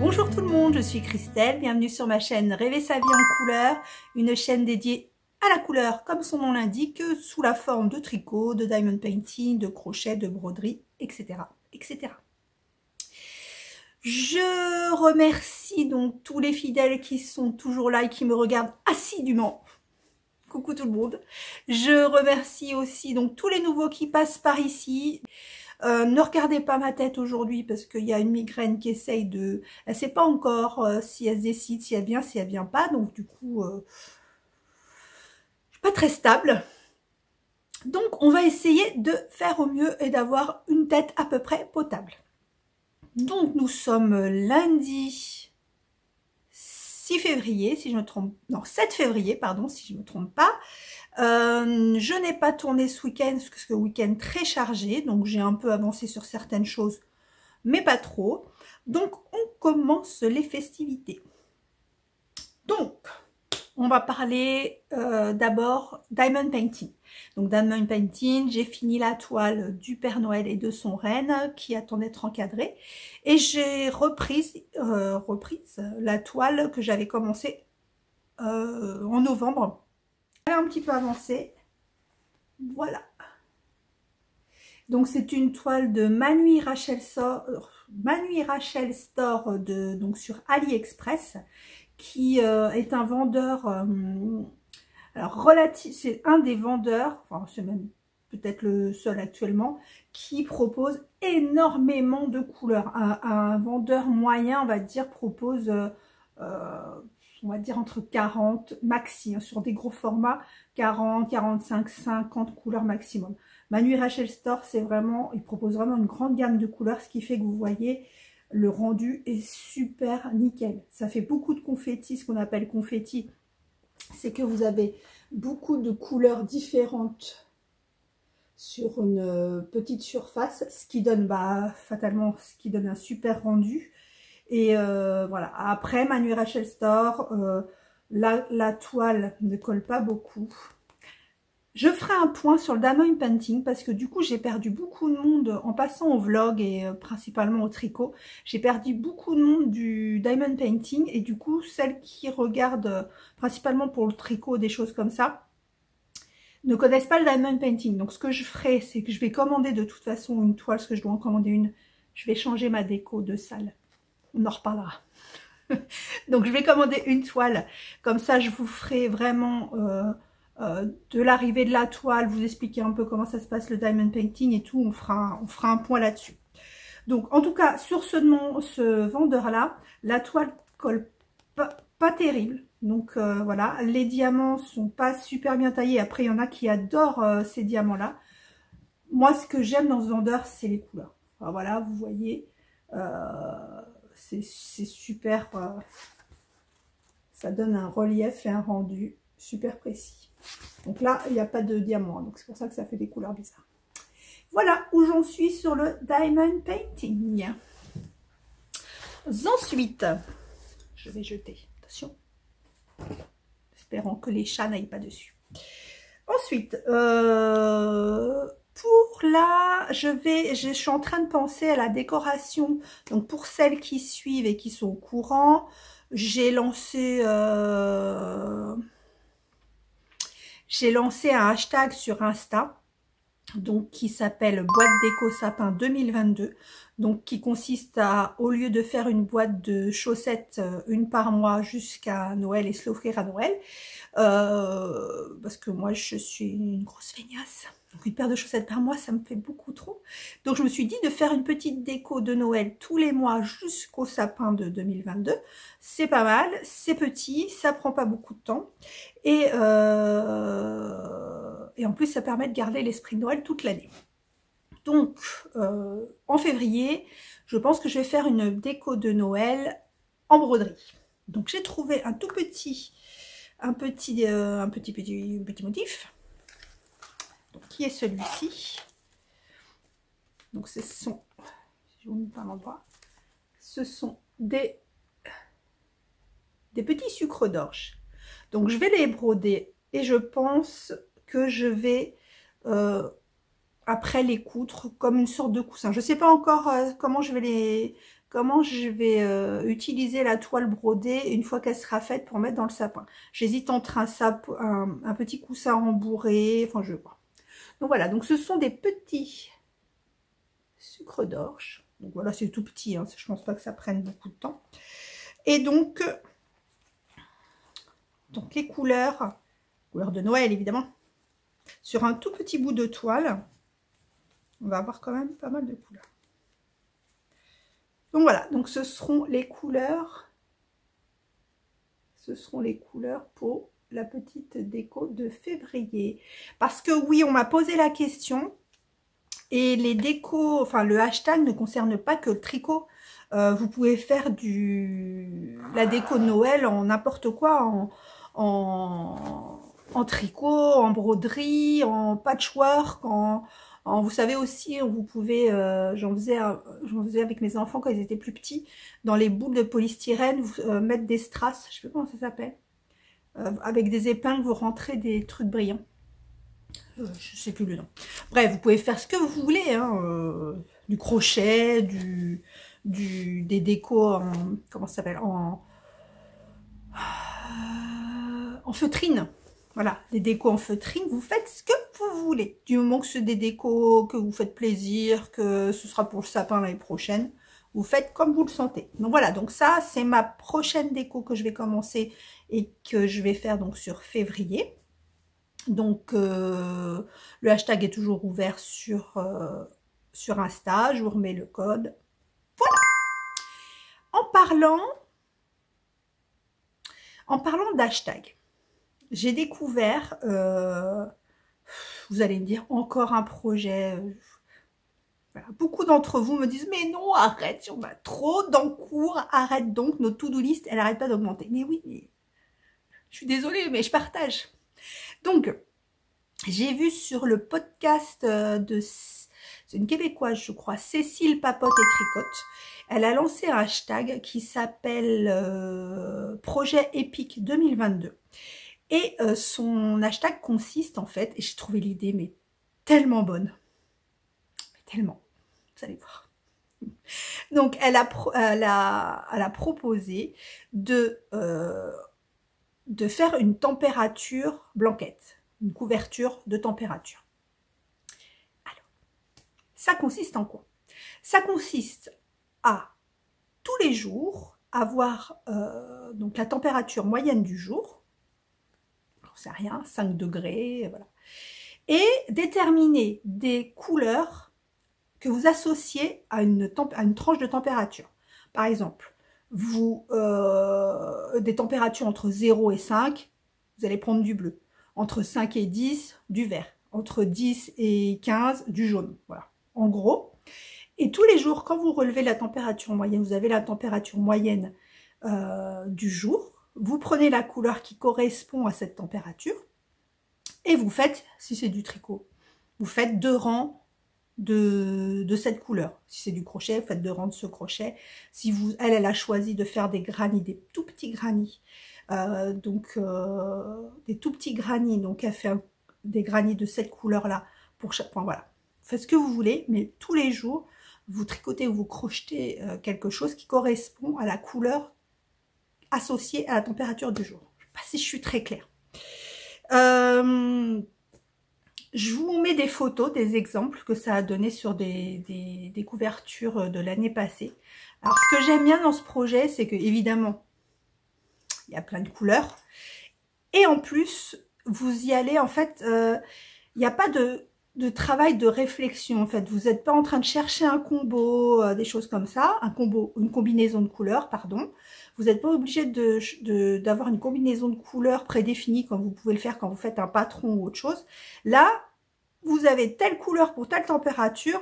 Bonjour tout le monde, je suis Christelle, bienvenue sur ma chaîne Rêver sa vie en couleur, une chaîne dédiée à la couleur comme son nom l'indique, sous la forme de tricot, de diamond painting, de crochet, de broderie, etc. etc. Je remercie donc tous les fidèles qui sont toujours là et qui me regardent assidûment. Coucou tout le monde. Je remercie aussi donc tous les nouveaux qui passent par ici. Ne regardez pas ma tête aujourd'hui parce qu'il y a une migraine qui essaye de... Elle ne sait pas encore si elle se décide, si elle vient pas. Donc du coup, je suis pas très stable. Donc on va essayer de faire au mieux et d'avoir une tête à peu près potable. Donc nous sommes lundi 6 février, si je me trompe... Non, 7 février, pardon, si je ne me trompe pas. Je n'ai pas tourné ce week-end parce que c'est un week-end très chargé, donc j'ai un peu avancé sur certaines choses, mais pas trop. Donc on commence les festivités. Donc on va parler d'abord Diamond Painting. Donc Diamond Painting, j'ai fini la toile du Père Noël et de son reine qui attend d'être encadrée, et j'ai reprise la toile que j'avais commencée en novembre. Un petit peu avancé, voilà. Donc c'est une toile de Manu Rachel Store donc sur AliExpress, qui est un vendeur, alors relatif, c'est un des vendeurs, enfin c'est même peut-être le seul actuellement, qui propose énormément de couleurs. Un vendeur moyen, on va dire, propose on va dire entre 40 maxi, hein, sur des gros formats, 40, 45, 50 couleurs maximum. Manu Rachel Store, c'est vraiment, il propose vraiment une grande gamme de couleurs, ce qui fait que vous voyez, le rendu est super nickel. Ça fait beaucoup de confettis, ce qu'on appelle confetti, c'est que vous avez beaucoup de couleurs différentes sur une petite surface, ce qui donne fatalement, ce qui donne un super rendu. Et voilà, après Manu Rachel Store, la toile ne colle pas beaucoup. Je ferai un point sur le Diamond Painting parce que du coup j'ai perdu beaucoup de monde en passant au vlog et principalement au tricot. J'ai perdu beaucoup de monde du Diamond Painting, et du coup celles qui regardent principalement pour le tricot, des choses comme ça, ne connaissent pas le Diamond Painting. Donc ce que je ferai, c'est que je vais commander de toute façon une toile, parce que je dois en commander une. Je vais changer ma déco de salle. On en reparlera. Donc je vais commander une toile, comme ça je vous ferai vraiment de l'arrivée de la toile, vous expliquer un peu comment ça se passe le diamond painting et tout, on fera un point là-dessus. Donc en tout cas sur ce vendeur là, la toile colle pas terrible, donc voilà, les diamants sont pas super bien taillés. Après il y en a qui adorent ces diamants là. Moi ce que j'aime dans ce vendeur, c'est les couleurs. Enfin, voilà, vous voyez, c'est super, ça donne un relief et un rendu super précis. Donc là, il n'y a pas de diamant, donc c'est pour ça que ça fait des couleurs bizarres. Voilà où j'en suis sur le Diamond Painting. Ensuite, je vais jeter, attention, espérant que les chats n'aillent pas dessus. Ensuite, pour là, je suis en train de penser à la décoration. Donc pour celles qui suivent et qui sont au courant, j'ai lancé un hashtag sur Insta, donc qui s'appelle boîte déco sapin 2022, donc qui consiste à, au lieu de faire une boîte de chaussettes une par mois jusqu'à Noël et se l'offrir à Noël, parce que moi je suis une grosse feignasse. Donc une paire de chaussettes par mois, ça me fait beaucoup trop. Donc je me suis dit de faire une petite déco de Noël tous les mois jusqu'au sapin de 2022. C'est pas mal, c'est petit, ça prend pas beaucoup de temps. Et en plus, ça permet de garder l'esprit de Noël toute l'année. Donc en février, je pense que je vais faire une déco de Noël en broderie. Donc j'ai trouvé un tout petit, petit motif. Donc, qui est celui-ci. Donc ce sont, si je vous mets pas l'endroit, ce sont des petits sucres d'orge. Donc je vais les broder et je pense que je vais après les coudre comme une sorte de coussin. Je sais pas encore comment je vais utiliser la toile brodée une fois qu'elle sera faite pour mettre dans le sapin. J'hésite entre un petit coussin rembourré, enfin je vois. Donc voilà, donc ce sont des petits sucres d'orge. Donc voilà, c'est tout petit, hein, je pense pas que ça prenne beaucoup de temps. Et donc les couleurs de Noël évidemment, sur un tout petit bout de toile, on va avoir quand même pas mal de couleurs. Donc voilà, donc ce seront les couleurs. Ce seront les couleurs pour la petite déco de février. Parce que oui, on m'a posé la question. Et les décos, enfin le hashtag ne concerne pas que le tricot. Vous pouvez faire la déco de Noël en n'importe quoi, en tricot, en broderie, en patchwork, vous savez aussi, vous pouvez, j'en faisais avec mes enfants quand ils étaient plus petits, dans les boules de polystyrène, mettre des strass, je sais pas comment ça s'appelle, avec des épingles, vous rentrez des trucs brillants. Je sais plus le nom. Bref, vous pouvez faire ce que vous voulez, hein, du crochet, des décos en, comment ça s'appelle, en feutrine. Voilà, des décos en feutrine, vous faites ce que vous voulez. Du moment que c'est des décos que vous faites plaisir, que ce sera pour le sapin l'année prochaine, vous faites comme vous le sentez. Donc voilà, donc ça, c'est ma prochaine déco que je vais commencer et que je vais faire donc sur février. Donc, le hashtag est toujours ouvert sur Insta. Je vous remets le code. Voilà. En parlant d'hashtag, j'ai découvert, vous allez me dire, encore un projet. Voilà. Beaucoup d'entre vous me disent, mais non, arrête, on a trop d'encours, arrête donc, notre to-do list, elle n'arrête pas d'augmenter. Mais oui, mais je suis désolée, mais je partage. Donc, j'ai vu sur le podcast c'est une Québécoise, je crois, Cécile Papote et Tricote. Elle a lancé un hashtag qui s'appelle Projet Épique 2022. Et son hashtag consiste en fait, et j'ai trouvé l'idée mais tellement bonne, tellement, vous allez voir. Donc elle a proposé de faire une température blanquette. Une couverture de température. Alors, ça consiste en quoi? Ça consiste à, tous les jours, avoir donc la température moyenne du jour, j'en sais rien, 5 degrés, voilà, et déterminer des couleurs que vous associez à une tranche de température. Par exemple, des températures entre 0 et 5, vous allez prendre du bleu. Entre 5 et 10, du vert. Entre 10 et 15, du jaune. Voilà, en gros. Et tous les jours, quand vous relevez la température moyenne, vous avez la température moyenne du jour, vous prenez la couleur qui correspond à cette température et vous faites, si c'est du tricot, vous faites 2 rangs de cette couleur. Si c'est du crochet, vous faites 2 rangs de ce crochet. Si elle a choisi de faire des granits, des tout petits granits, des tout petits granits, donc elle fait des granits de cette couleur là pour chaque point. Voilà, faites ce que vous voulez, mais tous les jours vous tricotez ou vous crochetez quelque chose qui correspond à la couleur associée à la température du jour. Je ne sais pas si je suis très claire. Je vous mets des photos, des exemples que ça a donné sur des couvertures de l'année passée. Alors ce que j'aime bien dans ce projet, c'est que évidemment il y a plein de couleurs. Et en plus, vous y allez, en fait, il n'y a pas de travail de réflexion, en fait. Vous n'êtes pas en train de chercher un combo, des choses comme ça, une combinaison de couleurs, pardon. Vous n'êtes pas obligé d'avoir une combinaison de couleurs prédéfinie, comme vous pouvez le faire quand vous faites un patron ou autre chose. Là, vous avez telle couleur pour telle température.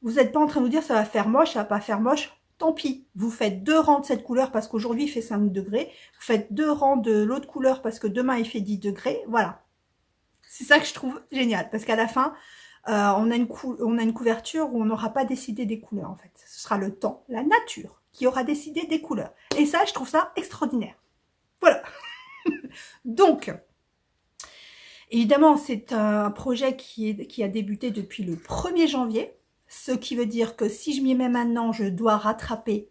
Vous n'êtes pas en train de vous dire ça va faire moche, ça va pas faire moche. Tant pis, vous faites 2 rangs de cette couleur parce qu'aujourd'hui il fait 5 degrés. Vous faites 2 rangs de l'autre couleur parce que demain il fait 10 degrés. Voilà. C'est ça que je trouve génial. Parce qu'à la fin, on a une couverture où on n'aura pas décidé des couleurs en fait. Ce sera le temps, la nature qui aura décidé des couleurs. Et ça, je trouve ça extraordinaire. Voilà. Donc, Évidemment, c'est un projet qui a débuté depuis le 1er janvier, ce qui veut dire que si je m'y mets maintenant, je dois rattraper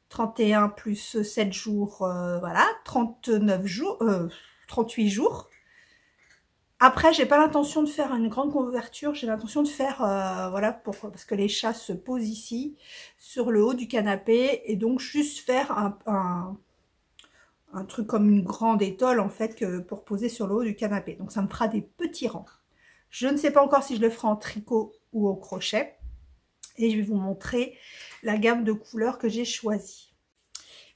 31 plus 7 jours, voilà, 39 jours, 38 jours. Après, j'ai pas l'intention de faire une grande couverture, j'ai l'intention de faire, voilà, parce que les chats se posent ici, sur le haut du canapé, et donc juste faire un truc comme une grande étole, en fait, pour poser sur le haut du canapé. Donc, ça me fera des petits rangs. Je ne sais pas encore si je le ferai en tricot ou au crochet, et je vais vous montrer la gamme de couleurs que j'ai choisie.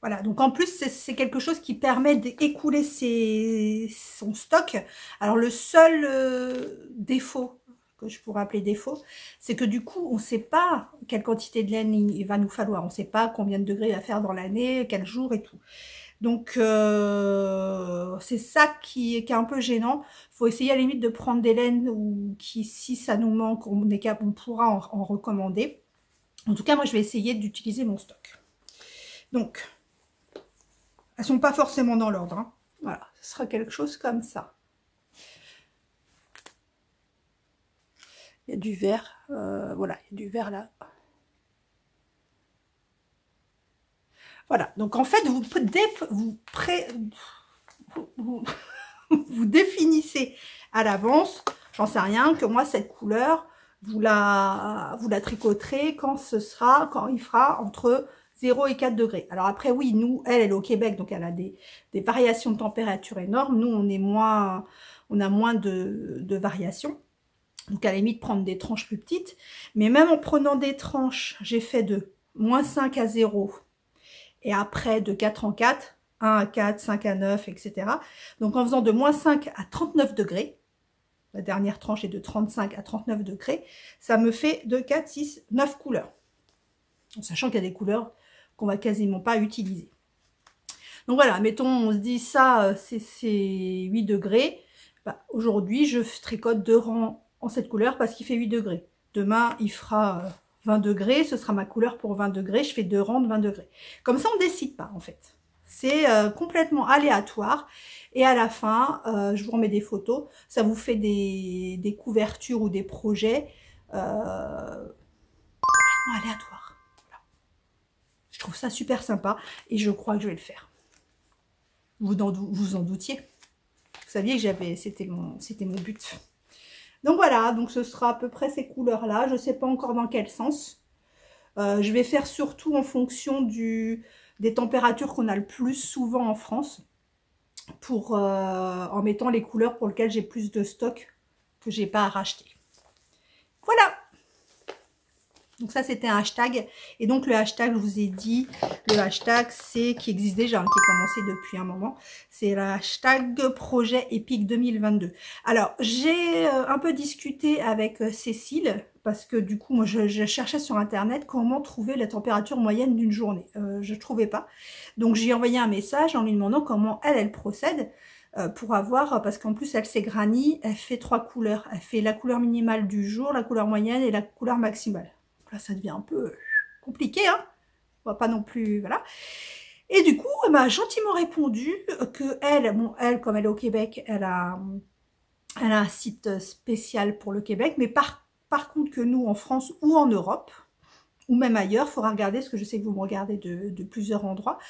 Voilà, donc en plus, c'est quelque chose qui permet d'écouler son stock. Alors, le seul défaut, que je pourrais appeler défaut, c'est que du coup, on ne sait pas quelle quantité de laine il va nous falloir. On ne sait pas combien de degrés il va faire dans l'année, quel jour et tout. Donc, c'est ça qui est un peu gênant. Il faut essayer à la limite de prendre des laines qui, si ça nous manque, on pourra en recommander. En tout cas, moi, je vais essayer d'utiliser mon stock. Donc, elles sont pas forcément dans l'ordre. Hein. Voilà, ce sera quelque chose comme ça. Il y a du vert, voilà, il y a du vert là. Voilà, donc en fait, vous définissez à l'avance, j'en sais rien, que moi, cette couleur, vous la tricoterez quand il fera entre 0 et 4 degrés. Alors après, oui, nous, elle est au Québec, donc elle a des variations de température énormes. Nous, on a moins de variations. Donc à la limite, prendre des tranches plus petites. Mais même en prenant des tranches, j'ai fait de -5 à 0 et après de 4 en 4, 1 à 4, 5 à 9, etc. Donc en faisant de -5 à 39 degrés, la dernière tranche est de 35 à 39 degrés, ça me fait de 4, 6, 9 couleurs. En sachant qu'il y a des couleurs qu'on va quasiment pas utiliser. Donc voilà, mettons, on se dit ça, c'est 8 degrés. Bah, aujourd'hui, je tricote 2 rangs en cette couleur parce qu'il fait 8 degrés. Demain, il fera 20 degrés, ce sera ma couleur pour 20 degrés, je fais 2 rangs de 20 degrés. Comme ça, on ne décide pas en fait. C'est complètement aléatoire. Et à la fin, je vous remets des photos, ça vous fait des couvertures ou des projets complètement aléatoires. Je trouve ça super sympa et je crois que je vais le faire. Vous en doutiez. Vous saviez que c'était mon but. Donc voilà, donc ce sera à peu près ces couleurs-là. Je ne sais pas encore dans quel sens. Je vais faire surtout en fonction des températures qu'on a le plus souvent en France. En mettant les couleurs pour lesquelles j'ai plus de stock que j'ai pas à racheter. Voilà! Donc ça, c'était un hashtag. Et donc, le hashtag, je vous ai dit, le hashtag, qui existe déjà, hein, qui est commencé depuis un moment. C'est le hashtag projet épique 2022. Alors, j'ai un peu discuté avec Cécile, parce que du coup, moi, je cherchais sur Internet comment trouver la température moyenne d'une journée. Je ne trouvais pas. Donc, j'ai envoyé un message en lui demandant comment elle procède pour avoir, parce qu'en plus, elle s'est Granny, elle fait 3 couleurs. Elle fait la couleur minimale du jour, la couleur moyenne et la couleur maximale. Là, ça devient un peu compliqué, hein. On va pas non plus, voilà. Et du coup, elle m'a gentiment répondu que elle, comme elle est au Québec, elle a un site spécial pour le Québec, mais par contre que nous, en France ou en Europe, ou même ailleurs, il faudra regarder, parce que je sais que vous me regardez de plusieurs endroits,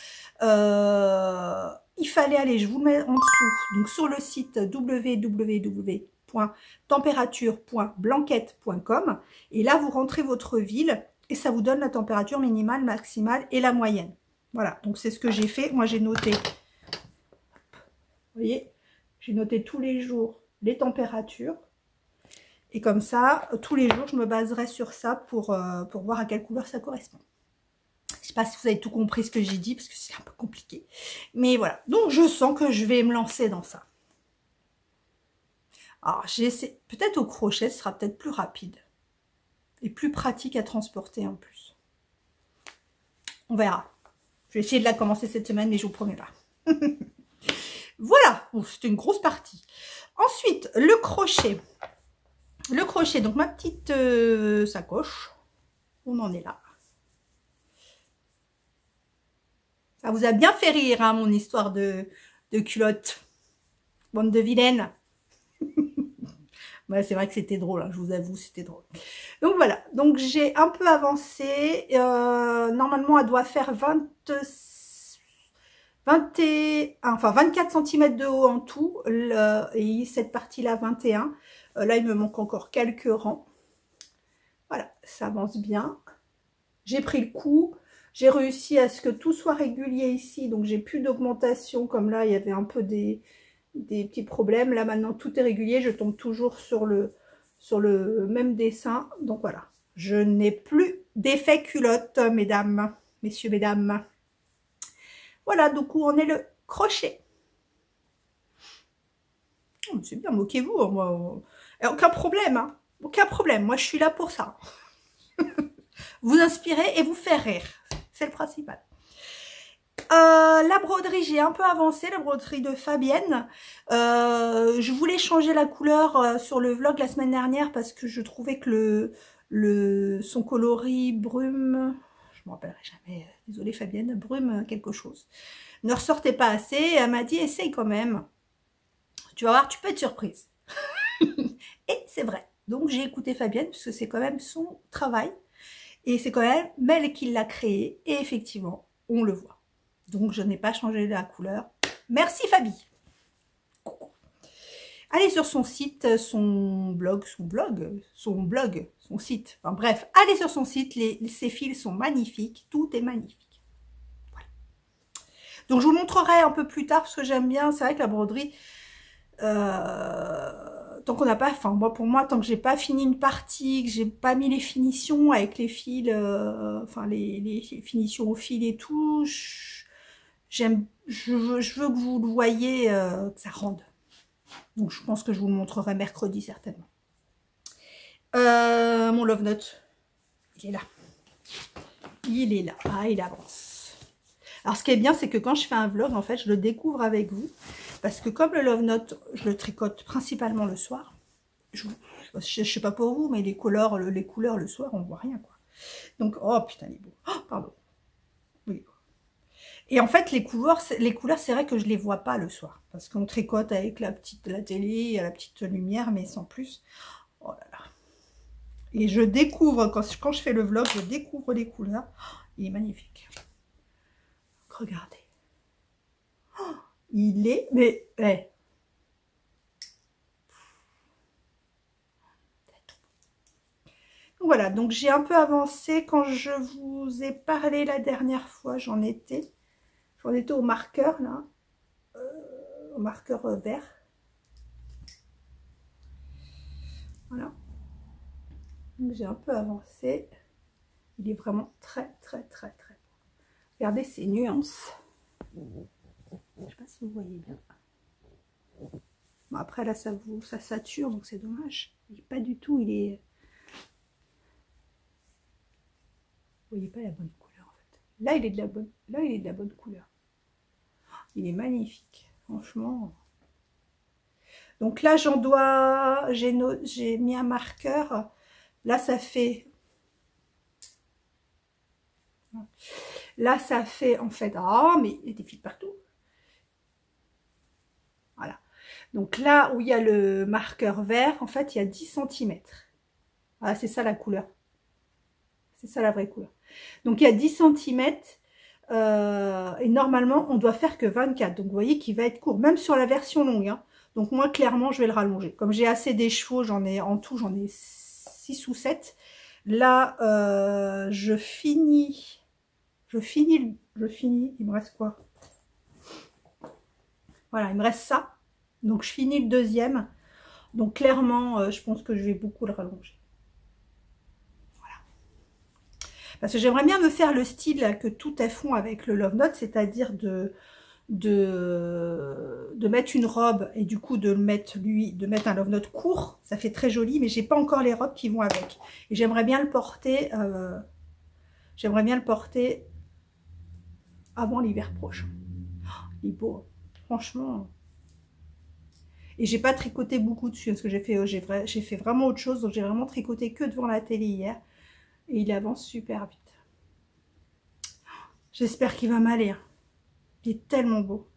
il fallait aller, je vous le mets en dessous, donc sur le site www.température.blanquette.com, et là, vous rentrez votre ville, et ça vous donne la température minimale, maximale et la moyenne. Voilà, donc c'est ce que j'ai fait. Moi, j'ai noté, vous voyez, j'ai noté tous les jours les températures. Et comme ça, tous les jours, je me baserai sur ça pour voir à quelle couleur ça correspond. Je ne sais pas si vous avez tout compris ce que j'ai dit, parce que c'est un peu compliqué. Mais voilà, donc je sens que je vais me lancer dans ça. Alors, j'essaie, peut-être au crochet, ce sera peut-être plus rapide. Et plus pratique à transporter en plus. On verra. Je vais essayer de la commencer cette semaine, mais je vous promets pas. Voilà, c'était une grosse partie. Ensuite, le crochet. Le crochet, donc ma petite sacoche, on en est là. Ça vous a bien fait rire, hein, mon histoire de culotte. Bande de vilaines. Ouais, c'est vrai que c'était drôle, hein, je vous avoue, c'était drôle. Donc voilà, donc j'ai un peu avancé. Normalement, elle doit faire 24 cm de haut en tout, et cette partie-là 21. Là, il me manque encore quelques rangs. Voilà, ça avance bien. J'ai pris le coup. J'ai réussi à ce que tout soit régulier ici, donc j'ai plus d'augmentation, comme là, il y avait un peu des petits problèmes. Là, maintenant, tout est régulier. Je tombe toujours sur le même dessin. Donc, voilà. Je n'ai plus d'effet culotte, mesdames, messieurs, mesdames. Voilà, donc où en est le crochet. Oh, c'est bien, moquez-vous. Moi, aucun problème, hein. Aucun problème. Moi, je suis là pour ça. Vous inspirer et vous faire rire. C'est le principal. La broderie, j'ai un peu avancé, la broderie de Fabienne. Je voulais changer la couleur sur le vlog la semaine dernière parce que je trouvais que son coloris brume, je me rappellerai jamais, désolée Fabienne, brume quelque chose, ne ressortait pas assez. Elle m'a dit essaye quand même, tu vas voir, tu peux être surprise. Et c'est vrai. Donc j'ai écouté Fabienne parce que c'est quand même son travail et c'est quand même elle qui l'a créé et effectivement on le voit. Donc, je n'ai pas changé la couleur. Merci, Fabi. Coucou. Allez sur son site, son site. Enfin, bref, allez sur son site. Ses fils sont magnifiques. Tout est magnifique. Voilà. Donc, je vous montrerai un peu plus tard parce que j'aime bien. C'est vrai que la broderie, tant qu'on n'a pas, enfin, moi, pour moi, tant que j'ai pas fini une partie, que j'ai pas mis les finitions avec les fils, enfin, les finitions au fil et tout, je veux que vous le voyez, que ça rende. Donc, je pense que je vous le montrerai mercredi, certainement. Mon Love Note, il est là. Il est là. Ah, il avance. Alors, ce qui est bien, c'est que quand je fais un vlog, en fait, je le découvre avec vous. Parce que comme le Love Note, je le tricote principalement le soir. Je sais pas pour vous, mais les couleurs le soir, on voit rien, quoi. Donc, oh, putain, il est beau. Oh, pardon. Oui. Et en fait, les couleurs, c'est vrai que je les vois pas le soir. Parce qu'on tricote avec la télé, la petite lumière, mais sans plus. Oh là là. Et je découvre, quand je fais le vlog, je découvre les couleurs. Oh, il est magnifique. Regardez. Oh, il est, mais, hey. Voilà, donc j'ai un peu avancé. Quand je vous ai parlé la dernière fois, j'en étais au marqueur, là. Au marqueur vert. Voilà. Donc j'ai un peu avancé. Il est vraiment très, très, très, très beau. Regardez ces nuances. Je ne sais pas si vous voyez bien. Bon, après, là, ça sature, donc c'est dommage. Il n'est pas du tout, il est... Vous voyez pas la bonne couleur, en fait. Là, il est de la bonne couleur. Il est magnifique, franchement. Donc là, j'ai mis un marqueur. Là, ça fait... Là, ça fait, en fait... Oh, mais il y a des fils partout. Voilà. Donc là où il y a le marqueur vert, en fait, il y a 10 cm. Voilà, c'est ça la couleur. C'est ça la vraie couleur. Donc il y a 10 cm. Et normalement, on doit faire que 24. Donc vous voyez qu'il va être court, même sur la version longue. Hein. Donc moi, clairement, je vais le rallonger. Comme j'ai assez des chevaux, en tout, j'en ai 6 ou 7. Là, je finis. Il me reste quoi? Voilà, il me reste ça. Donc, je finis le deuxième. Donc, clairement, je pense que je vais beaucoup le rallonger. Voilà. Parce que j'aimerais bien me faire le style que tout est fond avec le Love Note, c'est-à-dire de mettre une robe et du coup de mettre un Love Note court. Ça fait très joli, mais j'ai pas encore les robes qui vont avec. Et j'aimerais bien le porter... avant l'hiver prochain. Oh, il est beau. Franchement... Et j'ai pas tricoté beaucoup dessus parce que j'ai fait vraiment autre chose. Donc j'ai vraiment tricoté que devant la télé hier. Et il avance super vite. J'espère qu'il va m'aller. Il est tellement beau.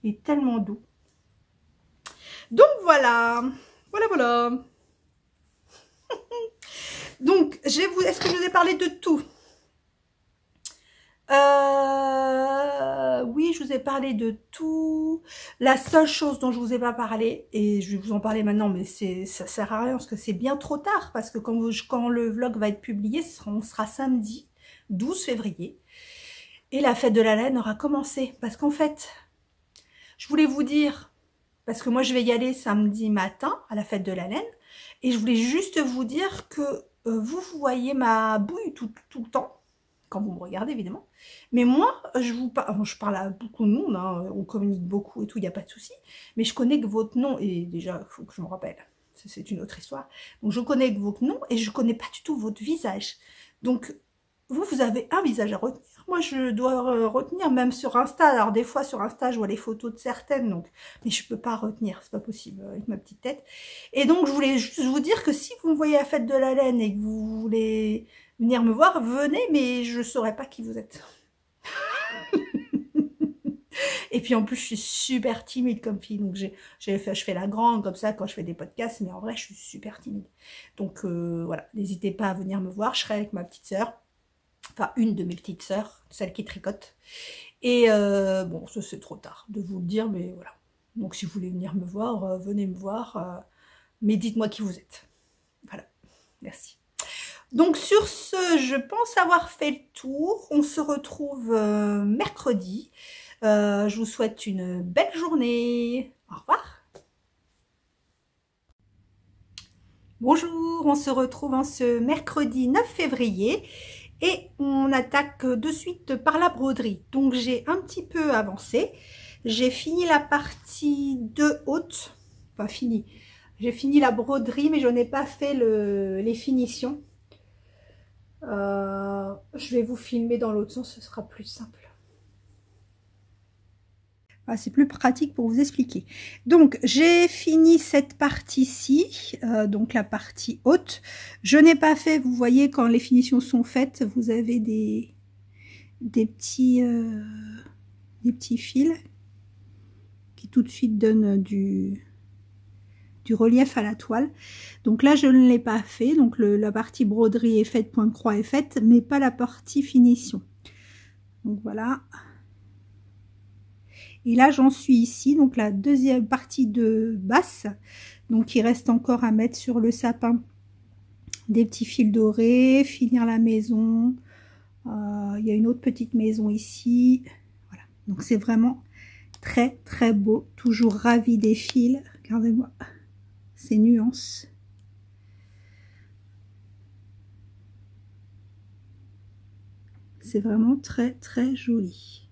Il est tellement doux. Donc voilà. Voilà. Donc, est-ce que je vous ai parlé de tout? Oui, je vous ai parlé de tout. La seule chose dont je vous ai pas parlé, et je vais vous en parler maintenant, mais ça sert à rien parce que c'est bien trop tard, parce que quand le vlog va être publié, on sera samedi 12 février, et la fête de la laine aura commencé. Parce qu'en fait, je voulais vous dire, parce que moi je vais y aller samedi matin à la fête de la laine, et je voulais juste vous dire que vous voyez ma bouille tout le temps, quand vous me regardez évidemment, mais moi je parle à beaucoup de monde, hein, on communique beaucoup et tout, il n'y a pas de souci, mais je connais que votre nom, et déjà il faut que je me rappelle, c'est une autre histoire, donc je connais que votre nom et je connais pas du tout votre visage, donc vous avez un visage à retenir. Moi, je dois retenir, même sur Insta. Alors, des fois, sur Insta, je vois les photos de certaines, donc, mais je peux pas retenir, c'est pas possible, avec ma petite tête. Et donc, je voulais juste vous dire que si vous me voyez à la fête de la laine et que vous voulez venir me voir, venez, mais je saurais pas qui vous êtes. Et puis, en plus, je suis super timide comme fille, donc je fais la grande comme ça quand je fais des podcasts, mais en vrai, je suis super timide. Donc, voilà, n'hésitez pas à venir me voir, je serai avec ma petite sœur. Enfin, une de mes petites sœurs, celle qui tricote. Et bon, ça c'est trop tard de vous le dire, mais voilà. Donc si vous voulez venir me voir, venez me voir. Mais dites-moi qui vous êtes. Voilà, merci. Donc sur ce, je pense avoir fait le tour. On se retrouve mercredi. Je vous souhaite une belle journée. Au revoir. Bonjour, on se retrouve en ce mercredi 9 février. Et on attaque de suite par la broderie. Donc j'ai un petit peu avancé. J'ai fini la partie 2 haute. Enfin fini. J'ai fini la broderie, mais je n'ai pas fait les finitions. Je vais vous filmer dans l'autre sens, ce sera plus simple. C'est plus pratique pour vous expliquer. Donc, j'ai fini cette partie-ci, donc la partie haute. Je n'ai pas fait, vous voyez, quand les finitions sont faites, vous avez des petits fils qui tout de suite donnent du relief à la toile. Donc là, je ne l'ai pas fait. Donc, la partie broderie est faite, point de croix est faite, mais pas la partie finition. Donc, voilà. Et là, j'en suis ici, donc la deuxième partie de basse. Donc, il reste encore à mettre sur le sapin des petits fils dorés, finir la maison. Il y a une autre petite maison ici. Voilà. Donc, c'est vraiment très, très beau. Toujours ravie des fils. Regardez-moi ces nuances. C'est vraiment très, très joli.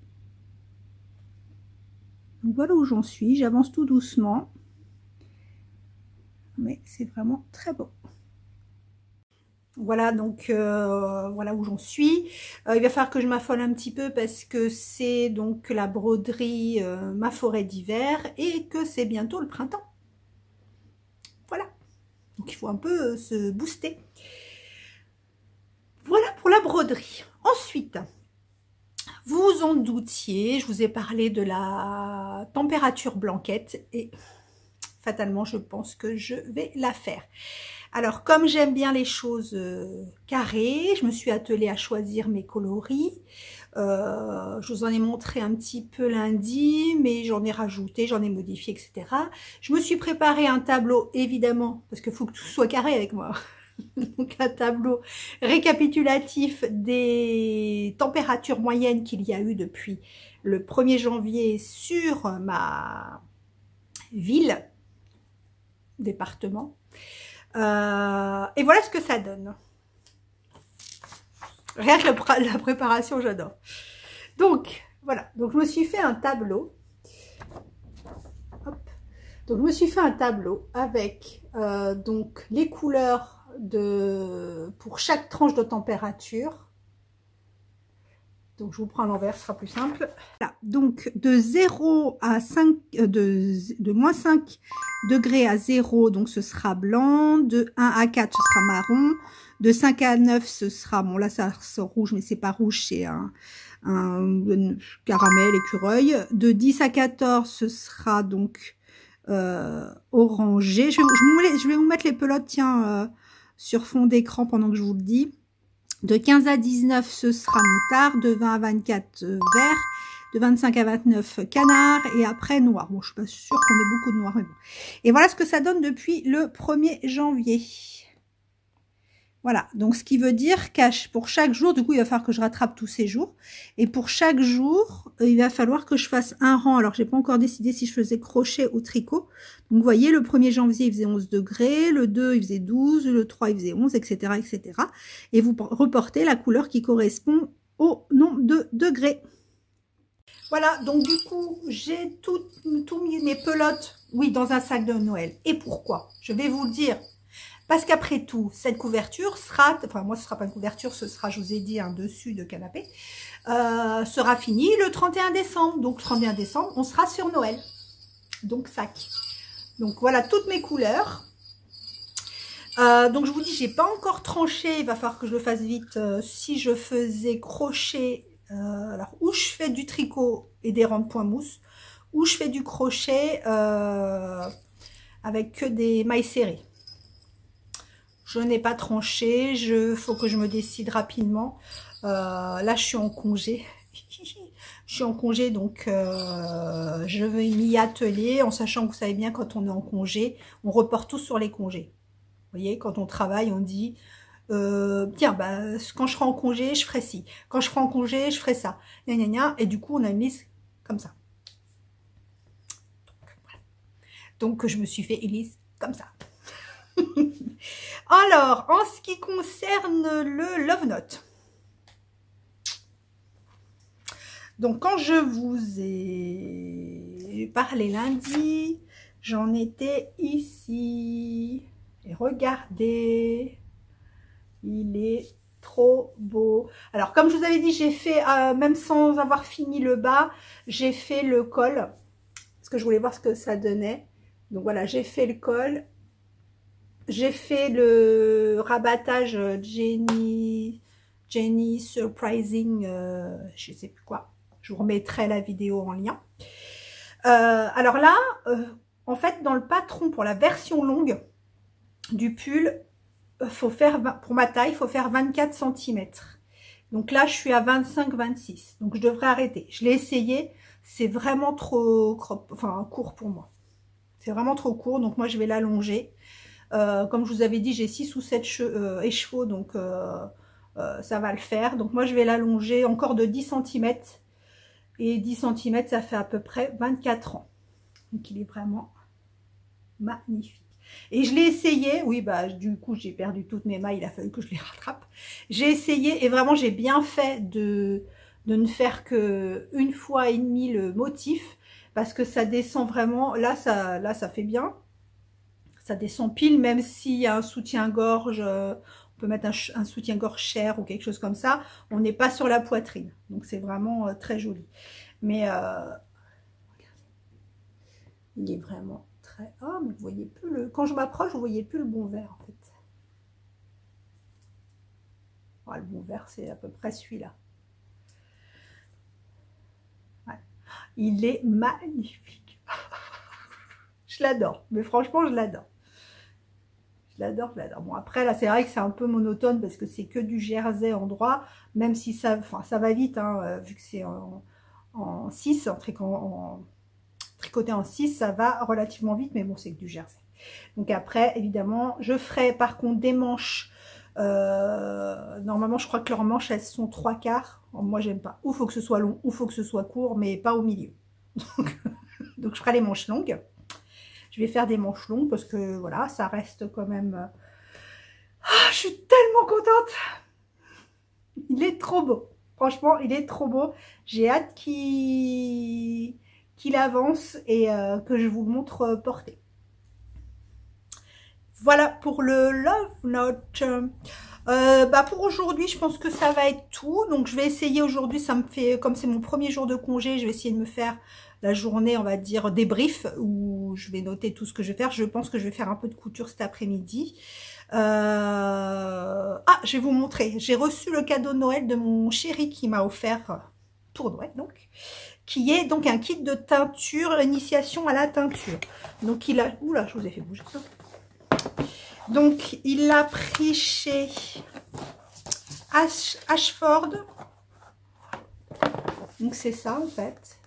Donc voilà où j'en suis, j'avance tout doucement, mais c'est vraiment très beau. Voilà, donc voilà où j'en suis. Il va falloir que je m'affole un petit peu parce que c'est donc la broderie Ma forêt d'hiver et que c'est bientôt le printemps. Voilà, donc il faut un peu se booster. Voilà pour la broderie. Ensuite, vous vous en doutiez, je vous ai parlé de la température blanquette et fatalement, je pense que je vais la faire. Alors, comme j'aime bien les choses carrées, je me suis attelée à choisir mes coloris. Je vous en ai montré un petit peu lundi, mais j'en ai rajouté, j'en ai modifié, etc. Je me suis préparé un tableau, évidemment, parce qu'il faut que tout soit carré avec moi. Donc un tableau récapitulatif des températures moyennes qu'il y a eu depuis le 1er janvier sur ma ville, département. Et voilà ce que ça donne. Rien que la préparation, j'adore. Donc, voilà. Donc, je me suis fait un tableau. Hop. Donc, je me suis fait un tableau avec donc les couleurs pour chaque tranche de température. Donc, je vous prends à l'envers, ce sera plus simple. Voilà. Donc, de 0 à 5, de moins 5 degrés à 0, donc ce sera blanc. De 1 à 4, ce sera marron. De 5 à 9, ce sera, bon là ça sort rouge, mais c'est pas rouge, c'est un caramel, écureuil. De 10 à 14, ce sera donc orangé. Je vais vous mettre les pelotes, tiens, sur fond d'écran pendant que je vous le dis. De 15 à 19, ce sera moutarde. De 20 à 24, vert. De 25 à 29, canard. Et après, noir. Bon, je suis pas sûre qu'on ait beaucoup de noir, mais bon. Et voilà ce que ça donne depuis le 1er janvier. Voilà, donc ce qui veut dire qu'à pour chaque jour, du coup, il va falloir que je rattrape tous ces jours. Et pour chaque jour, il va falloir que je fasse un rang. Alors, j'ai pas encore décidé si je faisais crochet ou tricot. Donc, vous voyez, le 1er janvier, il faisait 11 degrés. Le 2, il faisait 12. Le 3, il faisait 11, etc., etc. Et vous reportez la couleur qui correspond au nombre de degrés. Voilà, donc du coup, j'ai tout mis mes pelotes, oui, dans un sac de Noël. Et pourquoi? Je vais vous le dire. Parce qu'après tout, cette couverture sera, enfin moi ce sera pas une couverture, ce sera, je vous ai dit, un dessus de canapé, sera fini le 31 décembre. Donc 31 décembre, on sera sur Noël. Donc sac. Donc voilà toutes mes couleurs. Donc je vous dis, j'ai pas encore tranché, il va falloir que je le fasse vite. Si je faisais crochet, alors où je fais du tricot et des rangs de point mousse, ou je fais du crochet avec que des mailles serrées. Je n'ai pas tranché, faut que je me décide rapidement. Là, je suis en congé. Je suis en congé, donc je vais m'y atteler, en sachant que vous savez bien, quand on est en congé, on reporte tout sur les congés. Vous voyez, quand on travaille, on dit, tiens, bah, quand je serai en congé, je ferai ci. Quand je serai en congé, je ferai ça. Gna, gna, gna. Et du coup, on a une liste comme ça. Donc, je me suis fait une liste comme ça. Alors, en ce qui concerne le Love Note, donc quand je vous ai parlé lundi, j'en étais ici. Et regardez, il est trop beau. Alors, comme je vous avais dit, j'ai fait, même sans avoir fini le bas, j'ai fait le col, parce que je voulais voir ce que ça donnait. Donc voilà, j'ai fait le col. J'ai fait le rabattage Jenny Surprising, je sais plus quoi. Je vous remettrai la vidéo en lien. Alors là, en fait, dans le patron pour la version longue du pull, faut faire, pour ma taille, il faut faire 24 cm. Donc là, je suis à 25-26. Donc je devrais arrêter. Je l'ai essayé. C'est vraiment trop court pour moi. C'est vraiment trop court. Donc moi, je vais l'allonger. Comme je vous avais dit, j'ai 6 ou 7 écheveaux, donc ça va le faire. Donc moi, je vais l'allonger encore de 10 cm. Et 10 cm, ça fait à peu près 24 ans. Donc il est vraiment magnifique. Et je l'ai essayé, oui, bah du coup, j'ai perdu toutes mes mailles, il a fallu que je les rattrape. J'ai essayé et vraiment, j'ai bien fait de ne faire que 1 fois et demie le motif, parce que ça descend vraiment, là, ça fait bien. Ça descend pile, même s'il y a un soutien-gorge, on peut mettre un soutien-gorge cher ou quelque chose comme ça, on n'est pas sur la poitrine. Donc c'est vraiment très joli. Mais il est vraiment très... Oh, mais vous voyez plus le... Quand je m'approche, vous voyez plus le bon vert en fait. Oh, le bon vert, c'est à peu près celui-là. Ouais. Il est magnifique. Je l'adore, mais franchement, je l'adore. Je l'adore, je l'adore. Bon, après, là, c'est vrai que c'est un peu monotone parce que c'est que du jersey en droit, même si ça, enfin, ça va vite, hein, vu que c'est en 6, en tricoté en 6, ça va relativement vite, mais bon, c'est que du jersey. Donc après, évidemment, je ferai par contre des manches. Normalement, je crois que leurs manches, elles sont 3/4. Moi, j'aime pas. Ou faut que ce soit long, ou faut que ce soit court, mais pas au milieu. Donc je ferai les manches longues. Je vais faire des manches longues parce que voilà, ça reste quand même... Ah, je suis tellement contente. Il est trop beau. Franchement, il est trop beau. J'ai hâte qu'il avance et que je vous montre porté. Voilà pour le Love Note. Bah pour aujourd'hui, je pense que ça va être tout. Donc je vais essayer aujourd'hui, ça me fait, comme c'est mon premier jour de congé, je vais essayer de me faire la journée, on va dire, débrief, où je vais noter tout ce que je vais faire. Je pense que je vais faire un peu de couture cet après-midi. Ah, je vais vous montrer. J'ai reçu le cadeau de Noël de mon chéri qui m'a offert pour Noël, donc, qui est donc un kit de teinture, initiation à la teinture. Donc il a... Oula, je vous ai fait bouger ça. Donc, il l'a pris chez Ashford. Donc, c'est ça, en fait.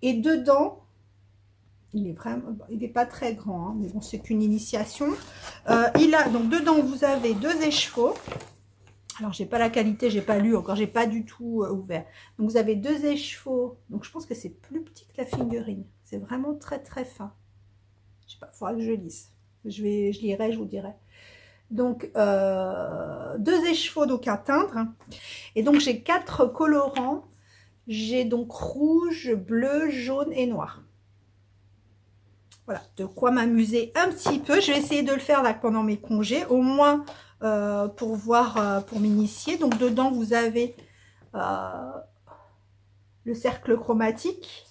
Et dedans, il est pas très grand, hein, mais bon, c'est qu'une initiation. Donc, dedans, vous avez 2 échevaux. Alors, j'ai pas la qualité, j'ai pas lu encore, j'ai pas du tout ouvert. Donc, vous avez 2 échevaux. Donc, je pense que c'est plus petit que la figurine. C'est vraiment très, très fin. Je sais pas, il faudra que je lise. Je lirai, je vous dirai. Donc, 2 échevaux donc à teindre. Et donc, j'ai 4 colorants. J'ai donc rouge, bleu, jaune et noir. Voilà, de quoi m'amuser un petit peu. Je vais essayer de le faire là pendant mes congés, au moins pour voir, pour m'initier. Donc, dedans, vous avez le cercle chromatique,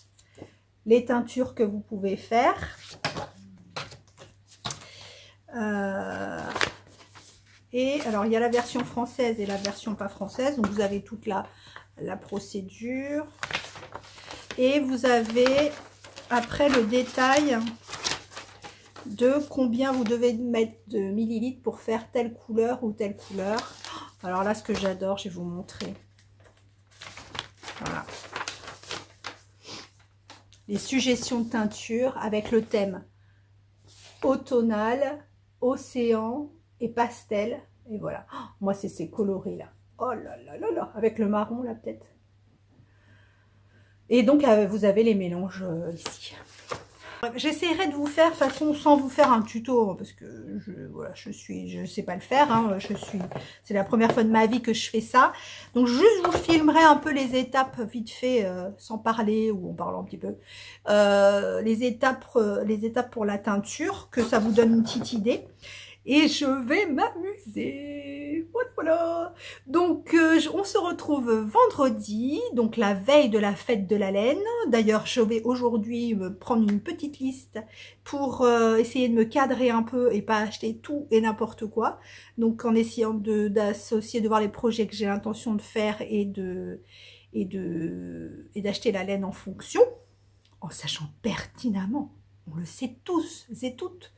les teintures que vous pouvez faire. Et alors, il y a la version française et la version pas française. Donc, vous avez toute la procédure. Et vous avez après le détail de combien vous devez mettre de millilitres pour faire telle couleur ou telle couleur. Alors là, ce que j'adore, je vais vous montrer. Voilà. Les suggestions de teinture avec le thème automnal, océan et pastel. Et voilà. Oh, moi, c'est ces coloris là. Oh là là là là. Avec le marron là peut-être. Et donc, vous avez les mélanges ici. J'essaierai de vous faire, de toute façon, sans vous faire un tuto, parce que je sais pas le faire, hein, c'est la première fois de ma vie que je fais ça. Donc, juste, je vous filmerai un peu les étapes, vite fait, sans parler, ou en parlant un petit peu, les étapes pour la teinture, que ça vous donne une petite idée. Et je vais m'amuser. Voilà. Donc, on se retrouve vendredi, donc la veille de la fête de la laine. D'ailleurs, je vais aujourd'hui me prendre une petite liste pour essayer de me cadrer un peu et pas acheter tout et n'importe quoi. Donc, en essayant d'associer, de voir les projets que j'ai l'intention de faire et d'acheter la laine en fonction, en sachant pertinemment, on le sait tous et toutes,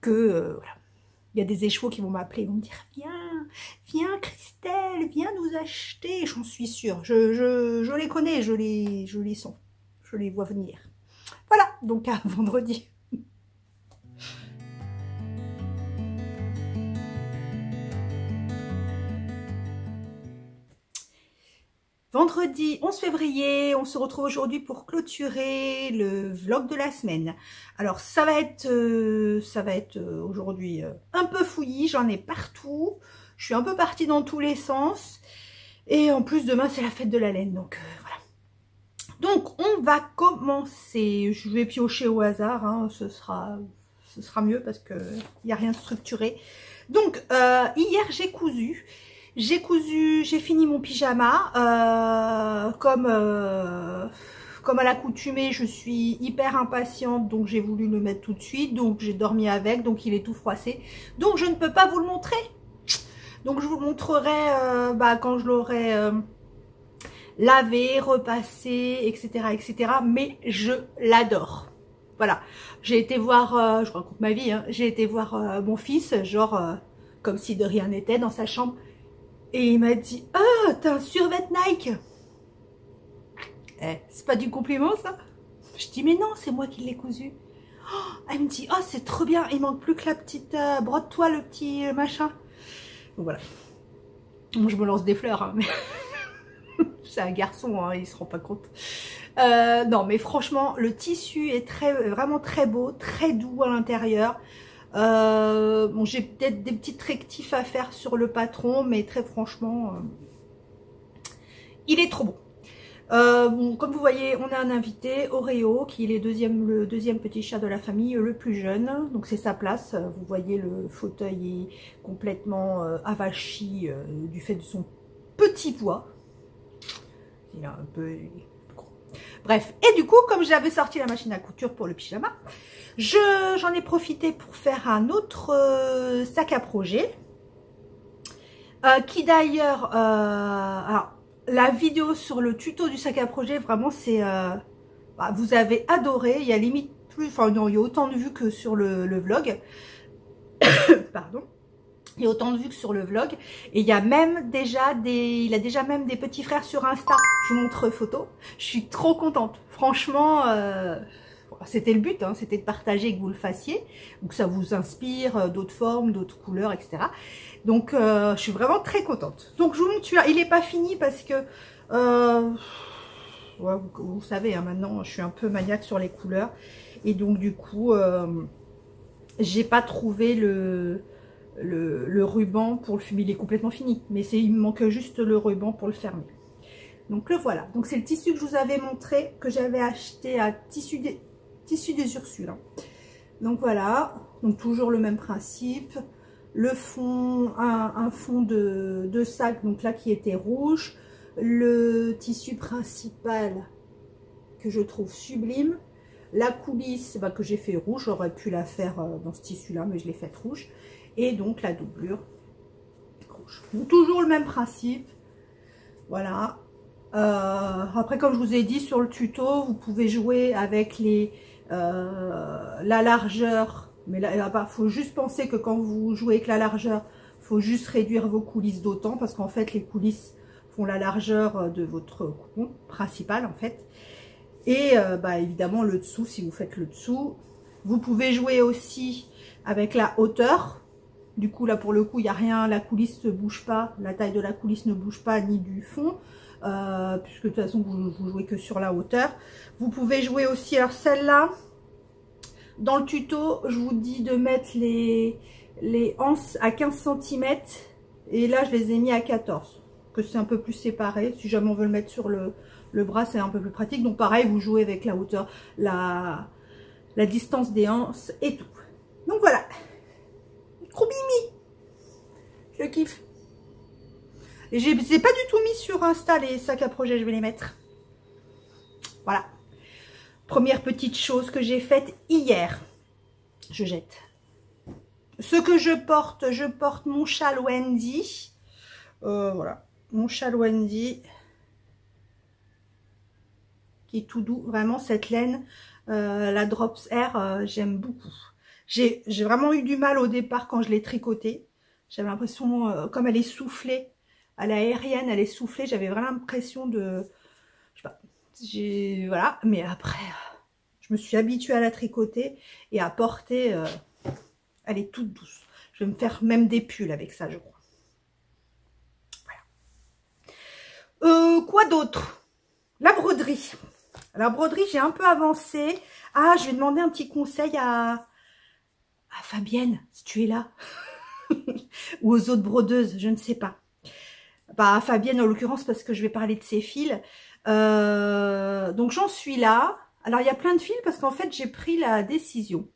que voilà. Il y a des échevaux qui vont m'appeler, ils vont me dire « Viens Christelle, viens nous acheter ». J'en suis sûre, je les connais, je les sens, je les vois venir. Voilà, donc à vendredi. Vendredi 11 février, on se retrouve aujourd'hui pour clôturer le vlog de la semaine. Alors ça va être aujourd'hui un peu fouillis, j'en ai partout. Je suis un peu partie dans tous les sens. Et en plus demain c'est la fête de la laine, donc voilà. Donc on va commencer, je vais piocher au hasard, hein, ce sera mieux parce qu'il n'y a rien de structuré. Donc hier j'ai cousu. J'ai fini mon pyjama, comme à l'accoutumée, je suis hyper impatiente, donc j'ai voulu le mettre tout de suite, donc j'ai dormi avec, donc il est tout froissé, donc je ne peux pas vous le montrer. Donc je vous le montrerai quand je l'aurai lavé, repassé, etc., etc., mais je l'adore. Voilà, j'ai été voir, je raconte ma vie, hein, j'ai été voir mon fils, genre comme si de rien n'était, dans sa chambre. Et il m'a dit « Oh, t'as un survêt Nike !» C'est pas du compliment, ça? Je dis « Mais non, c'est moi qui l'ai cousu. » Elle me dit « Oh, c'est trop bien, il manque plus que la petite... brode-toi le petit machin. » Donc voilà. Bon, je me lance des fleurs, hein, mais... c'est un garçon, hein, il se rend pas compte. Non, mais franchement, le tissu est vraiment très beau, très doux à l'intérieur. Bon, j'ai peut-être des petites rectifs à faire sur le patron, mais très franchement, il est trop beau. Bon, comme vous voyez, on a un invité, Oreo, qui est le deuxième petit chat de la famille, le plus jeune. Donc c'est sa place. Vous voyez, le fauteuil est complètement avachi du fait de son petit poids. Il est un peu gros. Bref, et du coup, comme j'avais sorti la machine à couture pour le pyjama, j'en ai profité pour faire un autre sac à projet. Qui d'ailleurs, alors la vidéo sur le tuto du sac à projet, vraiment c'est, vous avez adoré. Il y a limite plus, enfin non, il y a autant de vues que sur le vlog. Pardon. Et autant de vues que sur le vlog. Et il y a même déjà il a déjà même des petits frères sur Insta. Je vous montre photo. Je suis trop contente. Franchement, c'était le but, hein, c'était de partager et que vous le fassiez. Donc ça vous inspire d'autres formes, d'autres couleurs, etc. Donc je suis vraiment très contente. Donc je vous montre celui-là. Il n'est pas fini parce que ouais, vous savez, hein, maintenant je suis un peu maniaque sur les couleurs. Et donc du coup, j'ai pas trouvé le ruban pour le fumer. Il est complètement fini, mais il me manque juste le ruban pour le fermer. Donc le voilà. Donc c'est le tissu que je vous avais montré, que j'avais acheté à Tissu des Ursules, hein. Donc voilà, donc toujours le même principe. Le fond, un fond de sac, donc là qui était rouge. Le tissu principal que je trouve sublime. La coulisse que j'ai fait rouge, j'aurais pu la faire dans ce tissu là, mais je l'ai faite rouge. Et donc la doublure rouge. Donc, toujours le même principe. Voilà. Après, comme je vous ai dit sur le tuto, vous pouvez jouer avec la largeur. Mais là, il faut juste penser que quand vous jouez avec la largeur, il faut juste réduire vos coulisses d'autant. Parce qu'en fait, les coulisses font la largeur de votre coupon principal en fait. Et évidemment le dessous, si vous faites le dessous. Vous pouvez jouer aussi avec la hauteur. Du coup, là, pour le coup, il n'y a rien, la coulisse ne bouge pas, la taille de la coulisse ne bouge pas, ni du fond, puisque de toute façon, vous jouez que sur la hauteur. Vous pouvez jouer aussi, alors celle-là, dans le tuto, je vous dis de mettre les anses à 15 cm, et là, je les ai mis à 14, que c'est un peu plus séparé. Si jamais on veut le mettre sur le bras, c'est un peu plus pratique. Donc pareil, vous jouez avec la hauteur, la distance des anses et tout. Donc voilà. Trop mimi, je kiffe. Et je les ai pas du tout mis sur Insta, les sacs à projet, je vais les mettre. Voilà. Première petite chose que j'ai faite hier. Je jette. Ce que je porte mon châle Wendy. Voilà, mon châle Wendy. Qui est tout doux. Vraiment, cette laine, la Drops Air, j'aime beaucoup. J'ai vraiment eu du mal au départ quand je l'ai tricotée. J'avais l'impression, comme elle est soufflée, à l'aérienne, elle est soufflée, j'avais vraiment l'impression de... Je sais pas, voilà. Mais après, je me suis habituée à la tricoter et à porter. Elle est toute douce. Je vais me faire même des pulls avec ça, je crois. Voilà. Quoi d'autre? La broderie. La broderie, j'ai un peu avancé. Ah, je vais demander un petit conseil à Fabienne, si tu es là. Ou aux autres brodeuses, je ne sais pas. À Fabienne en l'occurrence, parce que je vais parler de ses fils. Donc j'en suis là. Alors il y a plein de fils parce qu'en fait j'ai pris la décision.